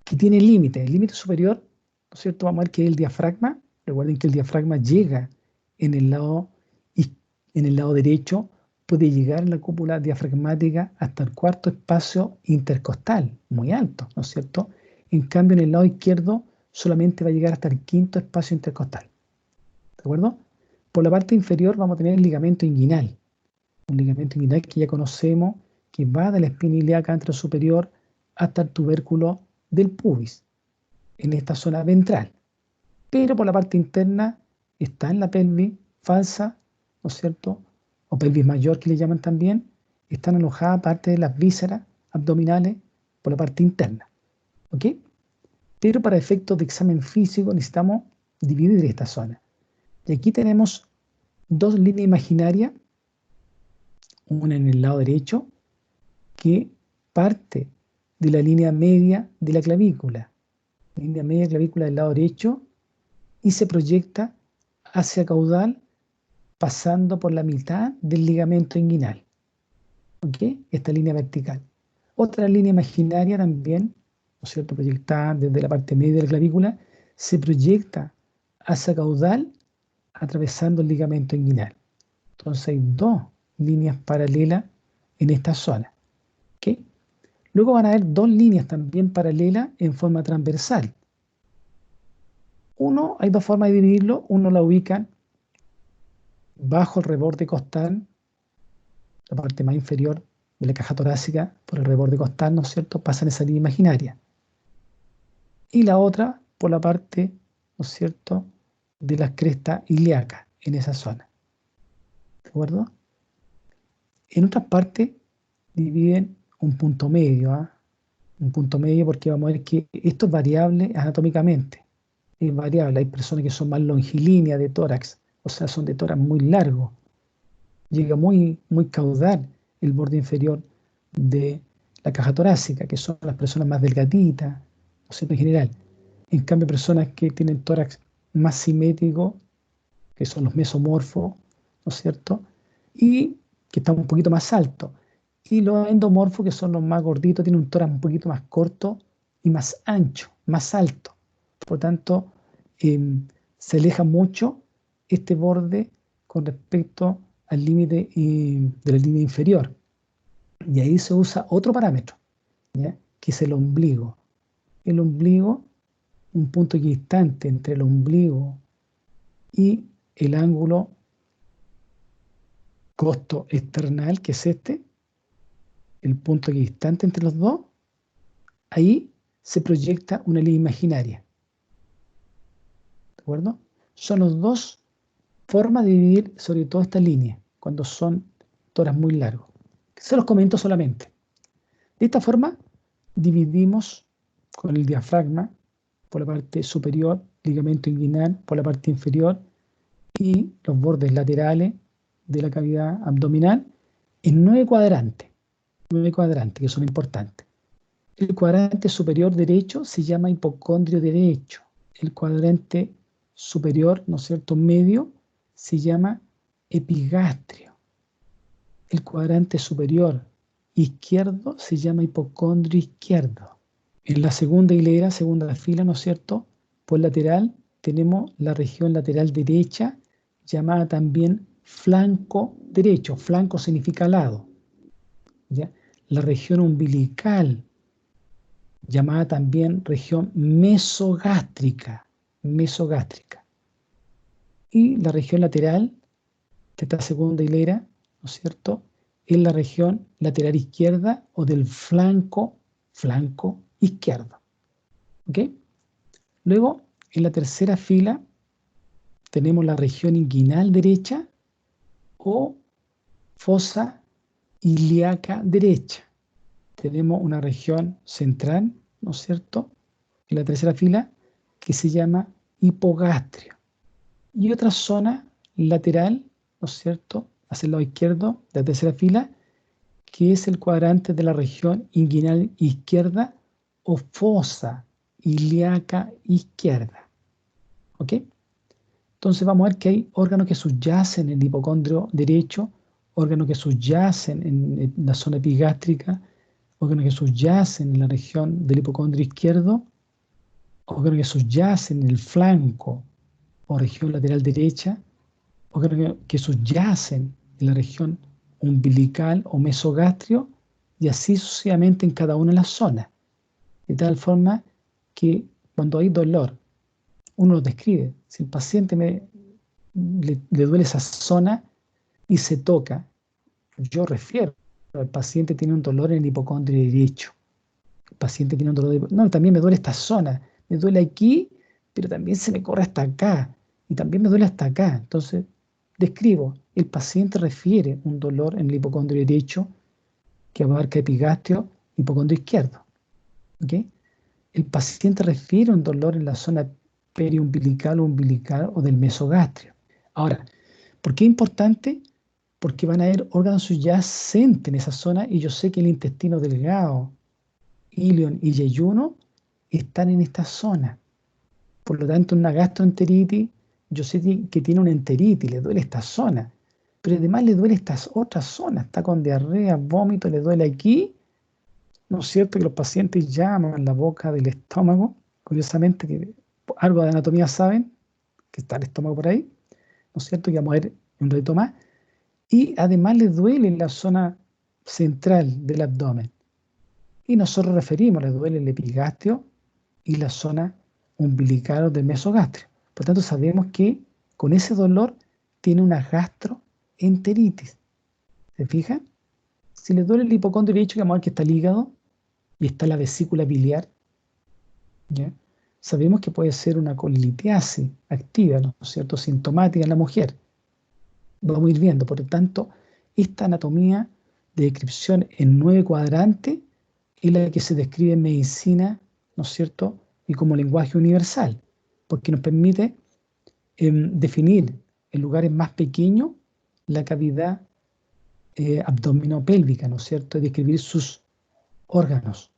que tiene límite. El límite superior, ¿no es cierto?, vamos a ver que es el diafragma. Recuerden que el diafragma llega en el lado, en el lado derecho, puede llegar la cúpula diafragmática hasta el cuarto espacio intercostal, muy alto, ¿no es cierto? En cambio, en el lado izquierdo solamente va a llegar hasta el quinto espacio intercostal. ¿De acuerdo? Por la parte inferior vamos a tener el ligamento inguinal. Un ligamento inguinal que ya conocemos, que va de la espina ilíaca anterosuperior hasta el tubérculo del pubis, en esta zona ventral. Pero por la parte interna está en la pelvis falsa, ¿no es cierto?, o pelvis mayor que le llaman también, están alojadas parte de las vísceras abdominales por la parte interna. ¿Ok? Pero para efectos de examen físico necesitamos dividir esta zona. Y aquí tenemos dos líneas imaginarias, una en el lado derecho, que parte de la línea media de la clavícula, línea media de la clavícula del lado derecho, y se proyecta hacia caudal pasando por la mitad del ligamento inguinal. ¿Ok? Esta línea vertical. Otra línea imaginaria también, ¿no es cierto?, proyectada desde la parte media de la clavícula, se proyecta hacia caudal atravesando el ligamento inguinal. Entonces hay dos líneas paralelas en esta zona. ¿Ok? Luego van a haber dos líneas también paralelas en forma transversal. Hay dos formas de dividirlo. Uno la ubican bajo el reborde costal, la parte más inferior de la caja torácica, por el reborde costal, ¿no es cierto?, pasan esa línea imaginaria. Y la otra por la parte, ¿no es cierto?, de las crestas ilíacas en esa zona. ¿De acuerdo? En otras partes dividen un punto medio, ¿ah? Un punto medio porque vamos a ver que esto es variable anatómicamente. Es variable. Hay personas que son más longilíneas de tórax, o sea, son de tórax muy largo. Llega muy, muy caudal el borde inferior de la caja torácica, que son las personas más delgaditas, ¿no es cierto? En general. En cambio, personas que tienen tórax más simétrico, que son los mesomorfos, ¿no es cierto? Y que están un poquito más altos. Y los endomorfos, que son los más gorditos, tienen un tórax un poquito más corto y más ancho, más alto. Por lo tanto, se aleja mucho este borde con respecto al límite de la línea inferior. Y ahí se usa otro parámetro, ¿ya?, que es el ombligo. El ombligo, un punto equidistante entre el ombligo y el ángulo costo external, que es este, el punto equidistante entre los dos, ahí se proyecta una línea imaginaria. ¿De acuerdo? Son las dos formas de dividir sobre todo esta línea, cuando son tórax muy largos. Se los comento solamente. De esta forma, dividimos con el diafragma por la parte superior, ligamento inguinal por la parte inferior y los bordes laterales de la cavidad abdominal en 9 cuadrantes que son importantes. El cuadrante superior derecho se llama hipocondrio derecho. El cuadrante superior, ¿no es cierto?, medio, se llama epigastrio. El cuadrante superior izquierdo se llama hipocondrio izquierdo. En la segunda hilera, segunda fila, ¿no es cierto?, por lateral tenemos la región lateral derecha, llamada también flanco derecho. Flanco significa lado, ¿ya? La región umbilical, llamada también región mesogástrica, mesogástrica. Y la región lateral de esta segunda hilera, ¿no es cierto?, es la región lateral izquierda o del flanco izquierdo. ¿Ok? Luego, en la tercera fila, tenemos la región inguinal derecha o fosa ilíaca derecha. Tenemos una región central, ¿no es cierto?, en la tercera fila, que se llama hipogastrio. Y otra zona lateral, ¿no es cierto?, hacia el lado izquierdo de la tercera fila, que es el cuadrante de la región inguinal izquierda o fosa ilíaca izquierda. ¿Ok? Entonces vamos a ver que hay órganos que subyacen en el hipocondrio derecho, órganos que subyacen en la zona epigástrica, órganos que subyacen en la región del hipocondrio izquierdo, órganos que subyacen en el flanco o región lateral derecha, órganos que subyacen en la región umbilical o mesogastrio, y así sucesivamente en cada una de las zonas. De tal forma que cuando hay dolor, uno lo describe. Si el paciente le duele esa zona y se toca, yo refiero, el paciente tiene un dolor en el hipocondrio derecho. El paciente tiene un dolor no, también me duele esta zona, me duele aquí, pero también se me corre hasta acá, y también me duele hasta acá. Entonces, describo, el paciente refiere un dolor en el hipocondrio derecho que abarca epigastrio, hipocondrio izquierdo. ¿Okay? El paciente refiere un dolor en la zona periumbilical o umbilical o del mesogastrio. Ahora, ¿por qué es importante? Porque van a haber órganos subyacentes en esa zona, y yo sé que el intestino delgado, ilion y yeyuno están en esta zona. Por lo tanto, una gastroenteritis, yo sé que tiene una enteritis, le duele esta zona, pero además le duele estas otras zonas, está con diarrea, vómito, le duele aquí. ¿No es cierto que los pacientes llaman la boca del estómago? Curiosamente, que algo de anatomía saben, que está el estómago por ahí, ¿no es cierto? Que vamos a ver un ratito más. Y además les duele en la zona central del abdomen. Y nosotros referimos, les duele el epigastrio y la zona umbilical o del mesogastrio. Por tanto, sabemos que con ese dolor tiene una gastroenteritis. ¿Se fijan? Si les duele el hipocondrio derecho, que vamos a ver que está el hígado y está la vesícula biliar, ¿ya? sabemos que puede ser una colitiasis activa, ¿no es cierto?, sintomática en la mujer. Vamos a ir viendo, por lo tanto, esta anatomía de descripción en 9 cuadrantes es la que se describe en medicina, ¿no es cierto?, y como lenguaje universal, porque nos permite definir en lugares más pequeños la cavidad abdominopélvica, ¿no es cierto?, y describir sus órganos,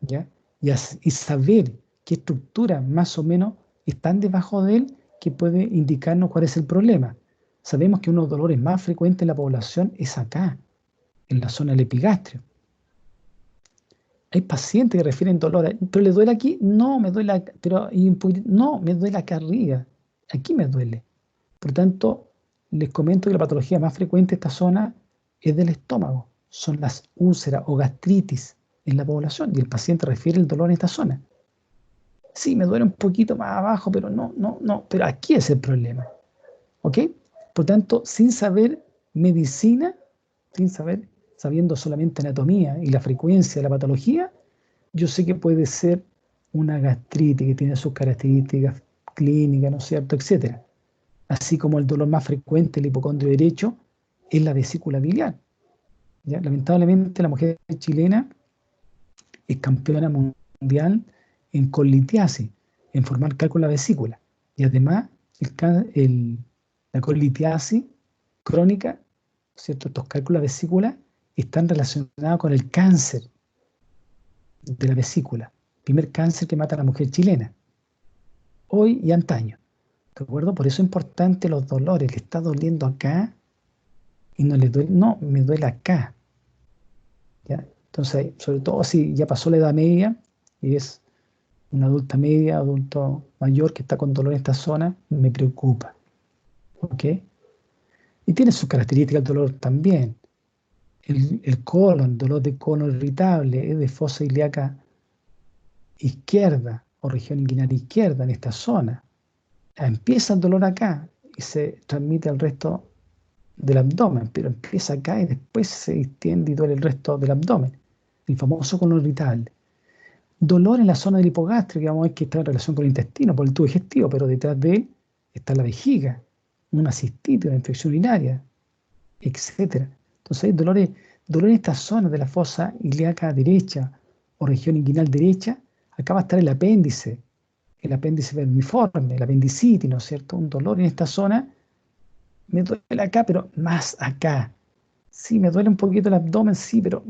¿ya? Y saber qué estructuras más o menos están debajo de él que puede indicarnos cuál es el problema. Sabemos que uno de los dolores más frecuentes en la población es acá, en la zona del epigastrio. Hay pacientes que refieren dolor, pero ¿le duele aquí? No, me duele acá, pero no, me duele acá arriba, aquí me duele. Por tanto, les comento que la patología más frecuente de esta zona es del estómago, son las úlceras o gastritis en la población y el paciente refiere el dolor en esta zona. Sí, me duele un poquito más abajo, pero no, pero aquí es el problema. ¿Ok? Por tanto, sin saber medicina, sabiendo solamente anatomía y la frecuencia de la patología, yo sé que puede ser una gastritis que tiene sus características clínicas, ¿no es cierto?, etcétera. Así como el dolor más frecuente, el hipocondrio derecho, es la vesícula biliar. ¿Ya? Lamentablemente, la mujer chilena es campeona mundial en colitiasis, en formar cálculo en la vesícula. Y además, la colitiasis crónica, ¿cierto? Estos cálculos de vesícula están relacionados con el cáncer de la vesícula, primer cáncer que mata a la mujer chilena, hoy y antaño. ¿De acuerdo? Por eso es importante los dolores. Le está doliendo acá y no le duele, no, me duele acá. ¿Ya? Entonces, sobre todo si ya pasó la edad media y es una adulta media, adulto mayor que está con dolor en esta zona, me preocupa. ¿Ok? Y tiene sus características el dolor también. El colon, dolor de colon irritable, es de fosa ilíaca izquierda o región inguinal izquierda en esta zona. Empieza el dolor acá y se transmite al resto del abdomen, pero empieza acá y después se extiende y duele el resto del abdomen. El famoso colon irritable. Dolor en la zona del hipogastrio, que vamos a ver que está en relación con el intestino, por el tubo digestivo, pero detrás de él está la vejiga, una cistitis, una infección urinaria, etcétera. Entonces hay dolor en esta zona de la fosa ilíaca derecha o región inguinal derecha. Acá va a estar el apéndice vermiforme, el apendicitis, ¿no es cierto? Un dolor en esta zona, me duele acá, pero más acá. Sí, me duele un poquito el abdomen, sí, pero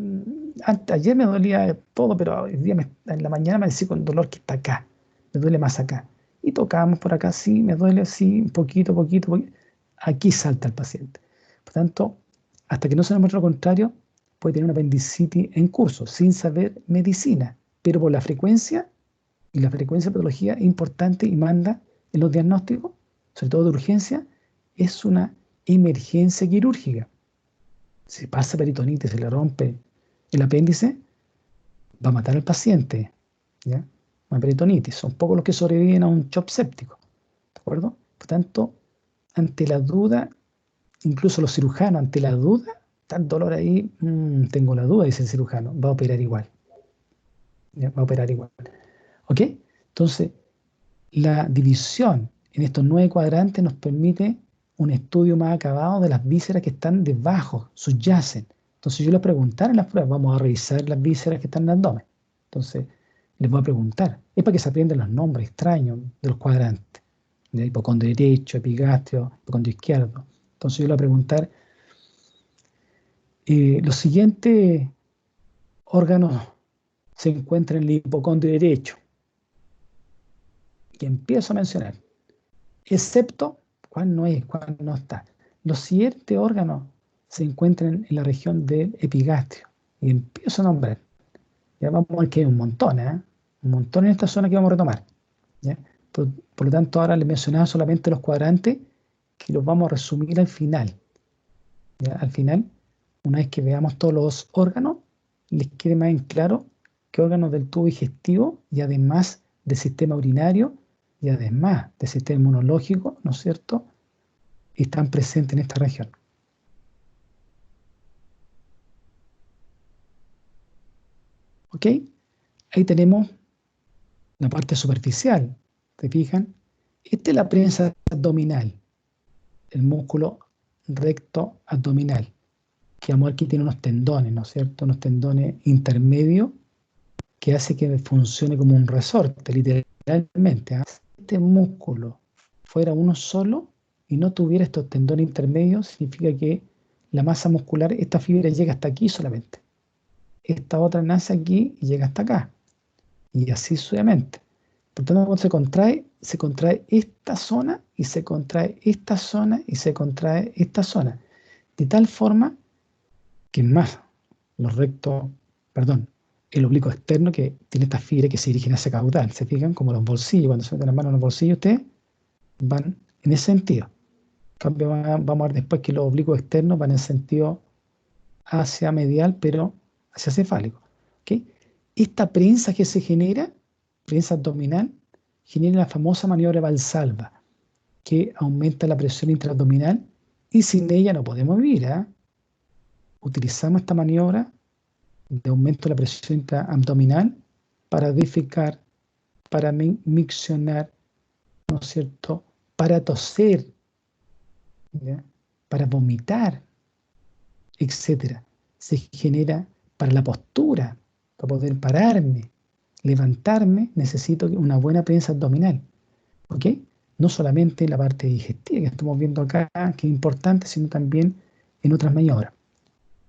ayer me dolía todo, pero hoy día en la mañana me decía con dolor que está acá, me duele más acá. Y tocamos por acá, sí, me duele, sí, un poquito, poquito, poquito. Aquí salta el paciente. Por tanto, hasta que no se demuestre lo contrario, puede tener una apendicitis en curso, sin saber medicina, pero por la frecuencia, y la frecuencia de patología es importante y manda en los diagnósticos, sobre todo de urgencia, es una emergencia quirúrgica. Si pasa peritonitis, se le rompe el apéndice, va a matar al paciente. ¿Ya? Una peritonitis. Son pocos los que sobreviven a un shock séptico. ¿De acuerdo? Por tanto, ante la duda, incluso los cirujanos, ante la duda, está el dolor ahí, tengo la duda, dice el cirujano, va a operar igual. ¿Ya? Va a operar igual. ¿Ok? Entonces, la división en estos 9 cuadrantes nos permite un estudio más acabado de las vísceras que están debajo, subyacen. Entonces yo les preguntar en las pruebas, vamos a revisar las vísceras que están en el abdomen. Entonces les voy a preguntar, es para que se aprendan los nombres extraños de los cuadrantes, de hipocondrio derecho, epigastrio, hipocondrio izquierdo. Entonces yo les voy a preguntar, los siguientes órganos se encuentran en el hipocondrio derecho. Y empiezo a mencionar, excepto cuál no es, cuál no está. Los siguientes órganos se encuentran en la región del epigastrio. Y empiezo a nombrar. Ya vamos a ver que hay un montón, ¿eh? Un montón en esta zona que vamos a retomar. ¿Ya? Por lo tanto, ahora les mencionaba solamente los cuadrantes que los vamos a resumir al final. ¿Ya? Al final, una vez que veamos todos los órganos, les quede más en claro qué órganos del tubo digestivo y además del sistema urinario y además del sistema inmunológico, ¿no es cierto?, están presentes en esta región. ¿Ok? Ahí tenemos la parte superficial ¿Se fijan? Esta es la prensa abdominal, el músculo recto abdominal, que vamos a ver que tiene unos tendones, ¿no es cierto? Unos tendones intermedios que hace que funcione como un resorte, literalmente. ¿Ah? Si este músculo fuera uno solo y no tuviera estos tendones intermedios, significa que la masa muscular, esta fibra llega hasta aquí solamente. Esta otra nace aquí y llega hasta acá. Y así sucesivamente. Por tanto, cuando se contrae esta zona y se contrae esta zona y se contrae esta zona. De tal forma que más los rectos, perdón, el oblicuo externo que tiene estas fibras que se dirigen hacia caudal. ¿Se fijan? Como los bolsillos, cuando se meten las manos en los bolsillos, ustedes van en ese sentido. En cambio, vamos a ver después que los oblicuos externos van en sentido hacia medial, pero hacia cefálico. ¿Ok? Esta prensa que se genera, prensa abdominal, genera la famosa maniobra Valsalva, que aumenta la presión intraabdominal y sin ella no podemos vivir. ¿Eh? Utilizamos esta maniobra de aumento de la presión intraabdominal para defecar, para miccionar, ¿no es cierto? Para toser, ¿ya? Para vomitar, etcétera. Se genera para la postura, para poder pararme, levantarme, necesito una buena prensa abdominal. ¿Ok? No solamente la parte digestiva que estamos viendo acá, que es importante, sino también en otras maniobras.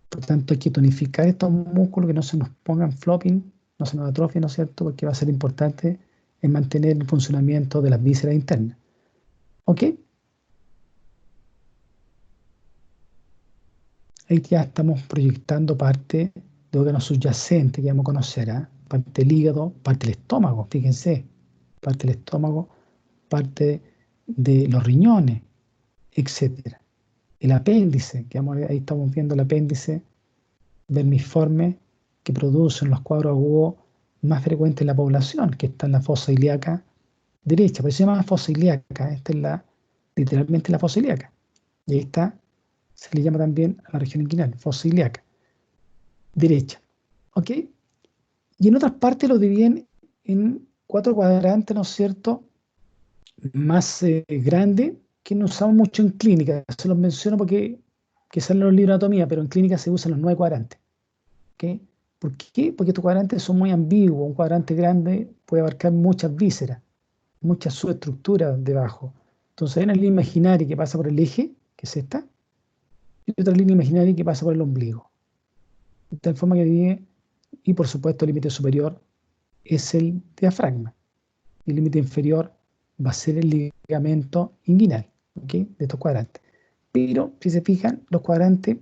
Por tanto, hay que tonificar estos músculos, que no se nos pongan flopping, no se nos atrofien, ¿no es cierto? Porque va a ser importante en mantener el funcionamiento de las vísceras internas. ¿Ok? Ahí ya estamos proyectando parte de órganos subyacentes que vamos a conocer. ¿Eh? Parte del hígado, parte del estómago, fíjense. Parte del estómago, parte de los riñones, etcétera. El apéndice, que ahí estamos viendo el apéndice vermiforme que producen los cuadros agudos más frecuentes en la población, que está en la fosa ilíaca derecha, pero se llama fosa ilíaca, esta es literalmente la fosa ilíaca. Y ahí está, se le llama también a la región inguinal, fosa ilíaca derecha. ¿Ok? Y en otras partes lo dividen en 4 cuadrantes, ¿no es cierto?, más grandes, que no usamos mucho en clínica. Se los menciono porque que salen los libros de anatomía, pero en clínica se usan los 9 cuadrantes. ¿Okay? ¿Por qué? Porque estos cuadrantes son muy ambiguos. Un cuadrante grande puede abarcar muchas vísceras, muchas subestructuras debajo. Entonces hay una línea imaginaria que pasa por el eje, que es esta, y otra línea imaginaria que pasa por el ombligo. De tal forma que divide, y por supuesto el límite superior es el diafragma. Y el límite inferior va a ser el ligamento inguinal, ¿okay?, de estos cuadrantes. Pero, si se fijan, los cuadrantes,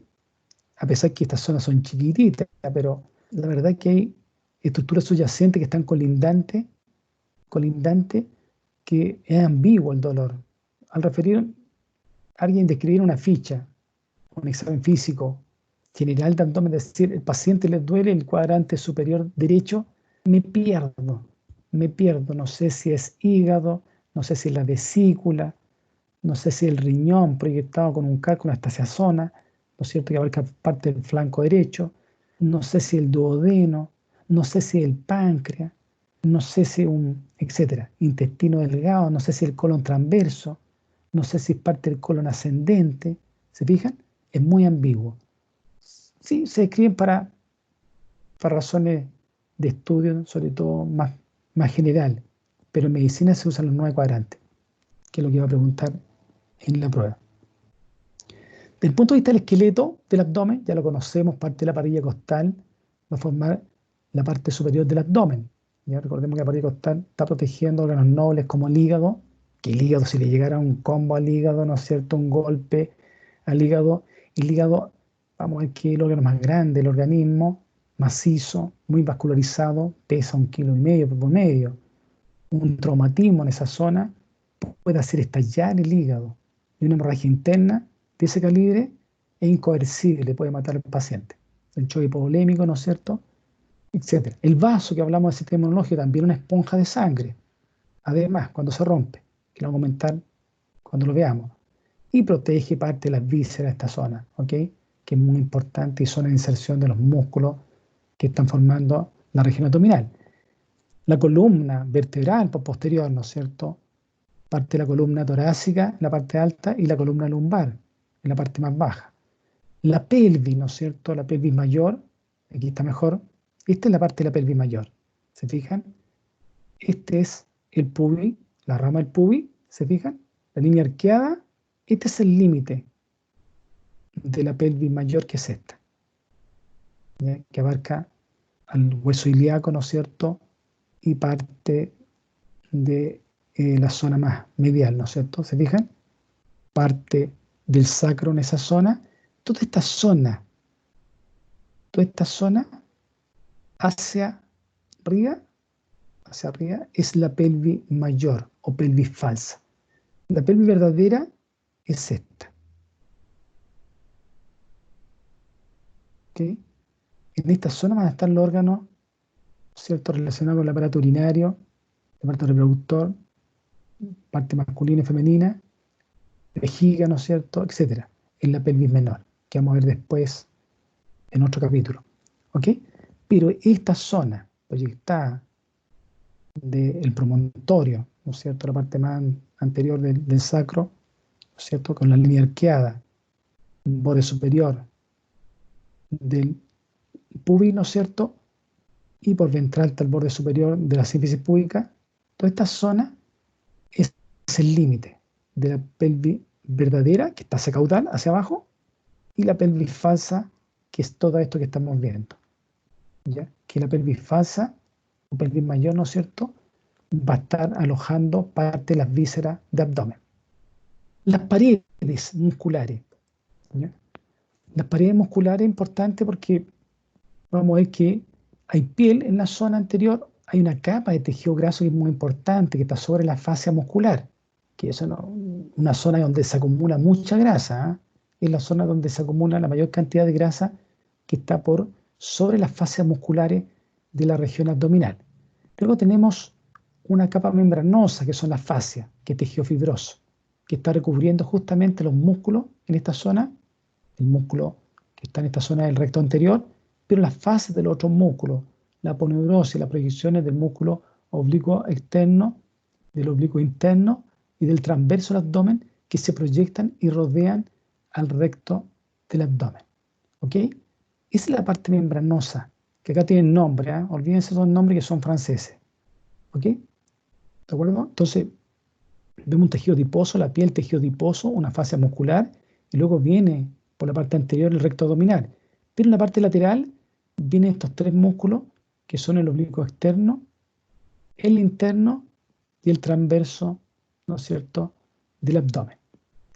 a pesar que estas zonas son chiquititas, pero la verdad es que hay estructuras subyacentes que están colindantes, que es ambiguo el dolor. Al referir a alguien describir una ficha, un examen físico general de abdomen, es decir, el paciente le duele el cuadrante superior derecho, me pierdo, no sé si es hígado, no sé si es la vesícula, no sé si el riñón proyectado con un cálculo hasta esa zona, ¿no es cierto?, que abarca parte del flanco derecho, no sé si el duodeno, no sé si el páncreas, no sé si etcétera, intestino delgado, no sé si el colon transverso, no sé si es parte del colon ascendente. ¿Se fijan? Es muy ambiguo. Sí, se escriben para razones de estudio, sobre todo más general, pero en medicina se usan los 9 cuadrantes, que es lo que iba a preguntar en la prueba. Desde el punto de vista del esqueleto del abdomen, ya lo conocemos, parte de la parilla costal va a formar la parte superior del abdomen. Ya recordemos que la parilla costal está protegiendo órganos nobles como el hígado, que el hígado, si le llegara un combo al hígado, ¿no es cierto?, un golpe al hígado, el hígado, vamos a ver que es el órgano más grande del organismo, macizo, muy vascularizado, pesa 1,5 kg por medio. Un traumatismo en esa zona puede hacer estallar el hígado, y una hemorragia interna de ese calibre es incoercible, puede matar al paciente. El choque hipovolémico, ¿no es cierto?, etcétera. El vaso que hablamos del sistema inmunológico también es una esponja de sangre, además, cuando se rompe, que lo vamos a comentar cuando lo veamos, y protege parte de las vísceras de esta zona, ¿ok?, que es muy importante, y zona de inserción de los músculos que están formando la región abdominal. La columna vertebral por posterior, ¿no es cierto? Parte de la columna torácica en la parte alta y la columna lumbar en la parte más baja. La pelvis, ¿no es cierto? La pelvis mayor, aquí está mejor. Esta es la parte de la pelvis mayor. ¿Se fijan? Este es el pubis, la rama del pubis, ¿se fijan? La línea arqueada, este es el límite de la pelvis mayor, que es esta, ¿ya? Que abarca al hueso ilíaco, ¿no es cierto? Y parte de la zona más medial, ¿no es cierto? ¿Se fijan? Parte del sacro en esa zona. Toda esta zona, toda esta zona hacia arriba, es la pelvis mayor o pelvis falsa. La pelvis verdadera es esta. ¿Ok? En esta zona van a estar los órganos, ¿cierto?, relacionados con el aparato urinario, el aparato reproductor, parte masculina y femenina, vejiga, ¿no es cierto?, etcétera, en la pelvis menor, que vamos a ver después en otro capítulo. ¿Ok? Pero esta zona proyectada del promontorio, ¿no es cierto?, la parte más anterior del sacro, ¿no es cierto?, con la línea arqueada, borde superior del pubis, ¿no es cierto?, y por ventral hasta el borde superior de la sínfisis púbica. Toda esta zona es el límite de la pelvis verdadera, que está hacia caudal, hacia abajo, y la pelvis falsa, que es todo esto que estamos viendo, ¿ya? Que la pelvis falsa, o pelvis mayor, ¿no es cierto?, va a estar alojando parte de las vísceras de abdomen. Las paredes musculares, ¿ya? Las paredes musculares es importante porque vamos a ver que hay piel en la zona anterior, hay una capa de tejido graso que es muy importante, que está sobre la fascia muscular, que es una zona donde se acumula mucha grasa, ¿eh? Es la zona donde se acumula la mayor cantidad de grasa, que está sobre las fascias musculares de la región abdominal. Luego tenemos una capa membranosa, que son las fascias, que es tejido fibroso, que está recubriendo justamente los músculos en esta zona, el músculo que está en esta zona del recto anterior, pero las fases de los otros músculos, la aponeurosis, las proyecciones del músculo oblicuo externo, del oblicuo interno y del transverso del abdomen, que se proyectan y rodean al recto del abdomen. ¿Ok? Esa es la parte membranosa, que acá tienen nombre, ¿eh? Olvídense esos nombres que son franceses. ¿Ok? ¿De acuerdo? Entonces, vemos un tejido adiposo, la piel, tejido adiposo, una fascia muscular, y luego viene por la parte anterior el recto abdominal. Pero en la parte lateral vienen estos tres músculos, que son el oblicuo externo, el interno y el transverso, ¿no es cierto?, del abdomen,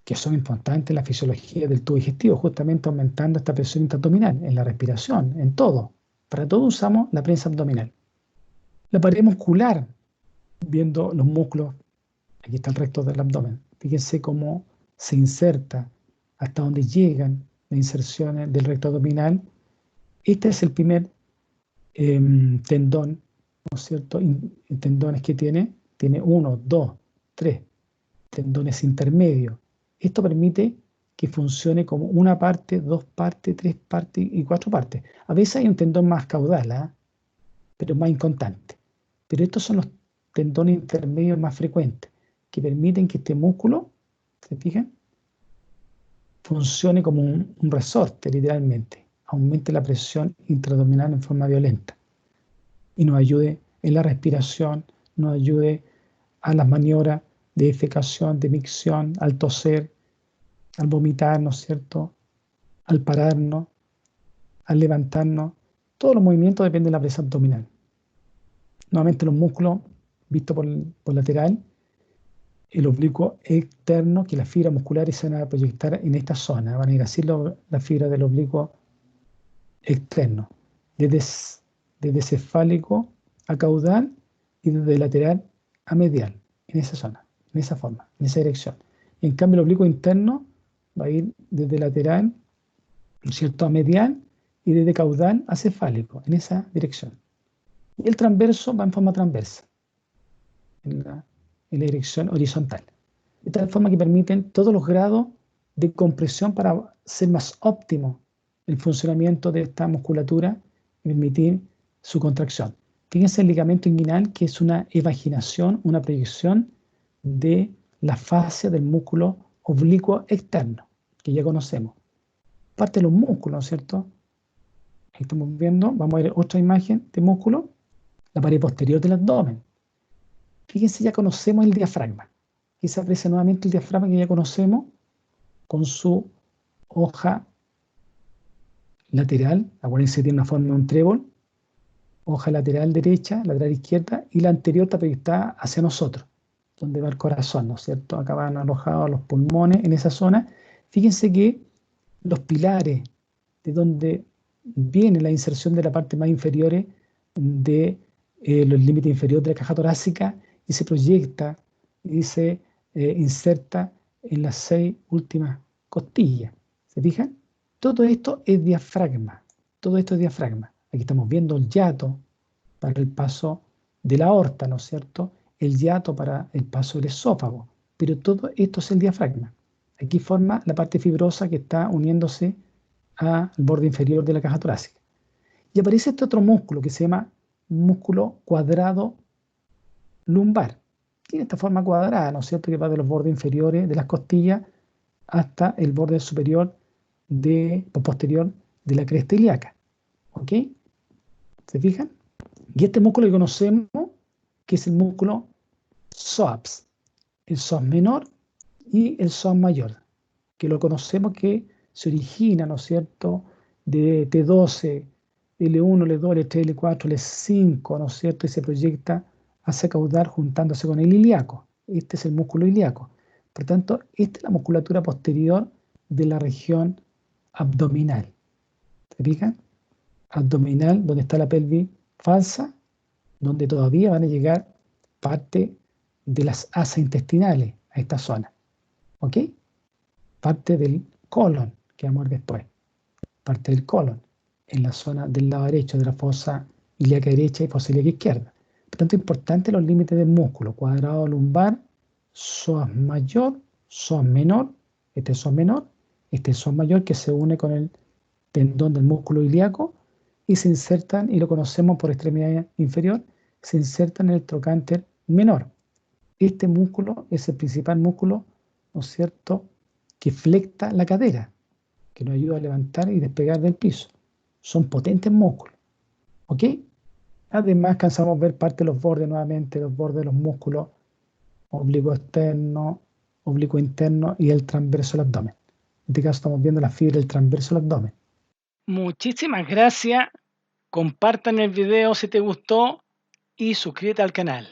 que son importantes en la fisiología del tubo digestivo, justamente aumentando esta presión intraabdominal, en la respiración, en todo. Para todo usamos la prensa abdominal. La pared muscular, viendo los músculos, aquí está el recto del abdomen. Fíjense cómo se inserta, hasta donde llegan las inserciones del recto abdominal. Este es el primer tendón, ¿no es cierto? Tendones que tiene 1, 2, 3 tendones intermedios. Esto permite que funcione como una parte, 2 partes, 3 partes y 4 partes. A veces hay un tendón más caudal, ¿eh?, pero más inconstante. Pero estos son los tendones intermedios más frecuentes, que permiten que este músculo, ¿se fijan?, funcione como un resorte, literalmente. Aumente la presión intraabdominal en forma violenta y nos ayude en la respiración, nos ayude a las maniobras de defecación, de micción, al toser, al vomitar, ¿no es cierto?, al pararnos, al levantarnos. Todos los movimientos dependen de la presa abdominal. Nuevamente los músculos, visto por lateral, el oblicuo externo, que las fibras musculares se van a proyectar en esta zona, van a ir así las fibras del oblicuo externo, desde cefálico a caudal y desde lateral a medial, en esa zona, en esa forma, en esa dirección. En cambio, el oblicuo interno va a ir desde lateral, ¿no es cierto?, a medial, y desde caudal a cefálico, en esa dirección. Y el transverso va en forma transversa, en la dirección horizontal. De tal forma que permiten todos los grados de compresión para ser más óptimo el funcionamiento de esta musculatura y permitir su contracción. Fíjense el ligamento inguinal, que es una evaginación, una proyección de la fascia del músculo oblicuo externo, que ya conocemos. Parte de los músculos, ¿no es cierto? Ahí estamos viendo, vamos a ver otra imagen de músculo, la pared posterior del abdomen. Fíjense, ya conocemos el diafragma. Aquí se aprecia nuevamente el diafragma que ya conocemos con su hoja lateral, acuérdense, tiene una forma de un trébol, hoja lateral derecha, lateral izquierda, y la anterior está proyectada hacia nosotros, donde va el corazón, ¿no es cierto? Acá van alojados los pulmones en esa zona. Fíjense que los pilares de donde viene la inserción de la parte más inferior de los límites inferiores de la caja torácica y se proyecta y se inserta en las 6 últimas costillas. ¿Se fijan? Todo esto es diafragma. Todo esto es diafragma. Aquí estamos viendo el hiato para el paso de la aorta, ¿no es cierto? El hiato para el paso del esófago. Pero todo esto es el diafragma. Aquí forma la parte fibrosa que está uniéndose al borde inferior de la caja torácica. Y aparece este otro músculo que se llama músculo cuadrado lumbar. Tiene esta forma cuadrada, ¿no es cierto?, que va de los bordes inferiores de las costillas hasta el borde superior o posterior de la cresta ilíaca. ¿Ok? ¿Se fijan? Y este músculo que conocemos, que es el músculo psoas, el psoas menor y el psoas mayor, que lo conocemos que se origina, ¿no es cierto?, de T12, L1, L2, L3, L4, L5, ¿no es cierto?, y se proyecta hacia caudal juntándose con el ilíaco. Este es el músculo ilíaco. Por tanto, esta es la musculatura posterior de la región abdominal. ¿Se fijan? Abdominal, donde está la pelvis falsa, donde todavía van a llegar parte de las asas intestinales a esta zona. ¿Ok? Parte del colon, que vamos a ver después. Parte del colon, en la zona del lado derecho de la fosa ilíaca derecha y fosa ilíaca izquierda. Por tanto, importante los límites del músculo. Cuadrado lumbar, psoas mayor, psoas menor, este es psoas menor, este es psoas mayor que se une con el tendón del músculo ilíaco y se insertan, y lo conocemos por extremidad inferior, se insertan en el trocánter menor. Este músculo es el principal músculo, ¿no es cierto?, que flecta la cadera, que nos ayuda a levantar y despegar del piso. Son potentes músculos. ¿Ok? Además, cansamos ver parte de los bordes nuevamente, los bordes de los músculos oblicuo externo, oblicuo interno y el transverso del abdomen. En este caso estamos viendo la fibra del transverso del abdomen. Muchísimas gracias. Compartan el video si te gustó y suscríbete al canal.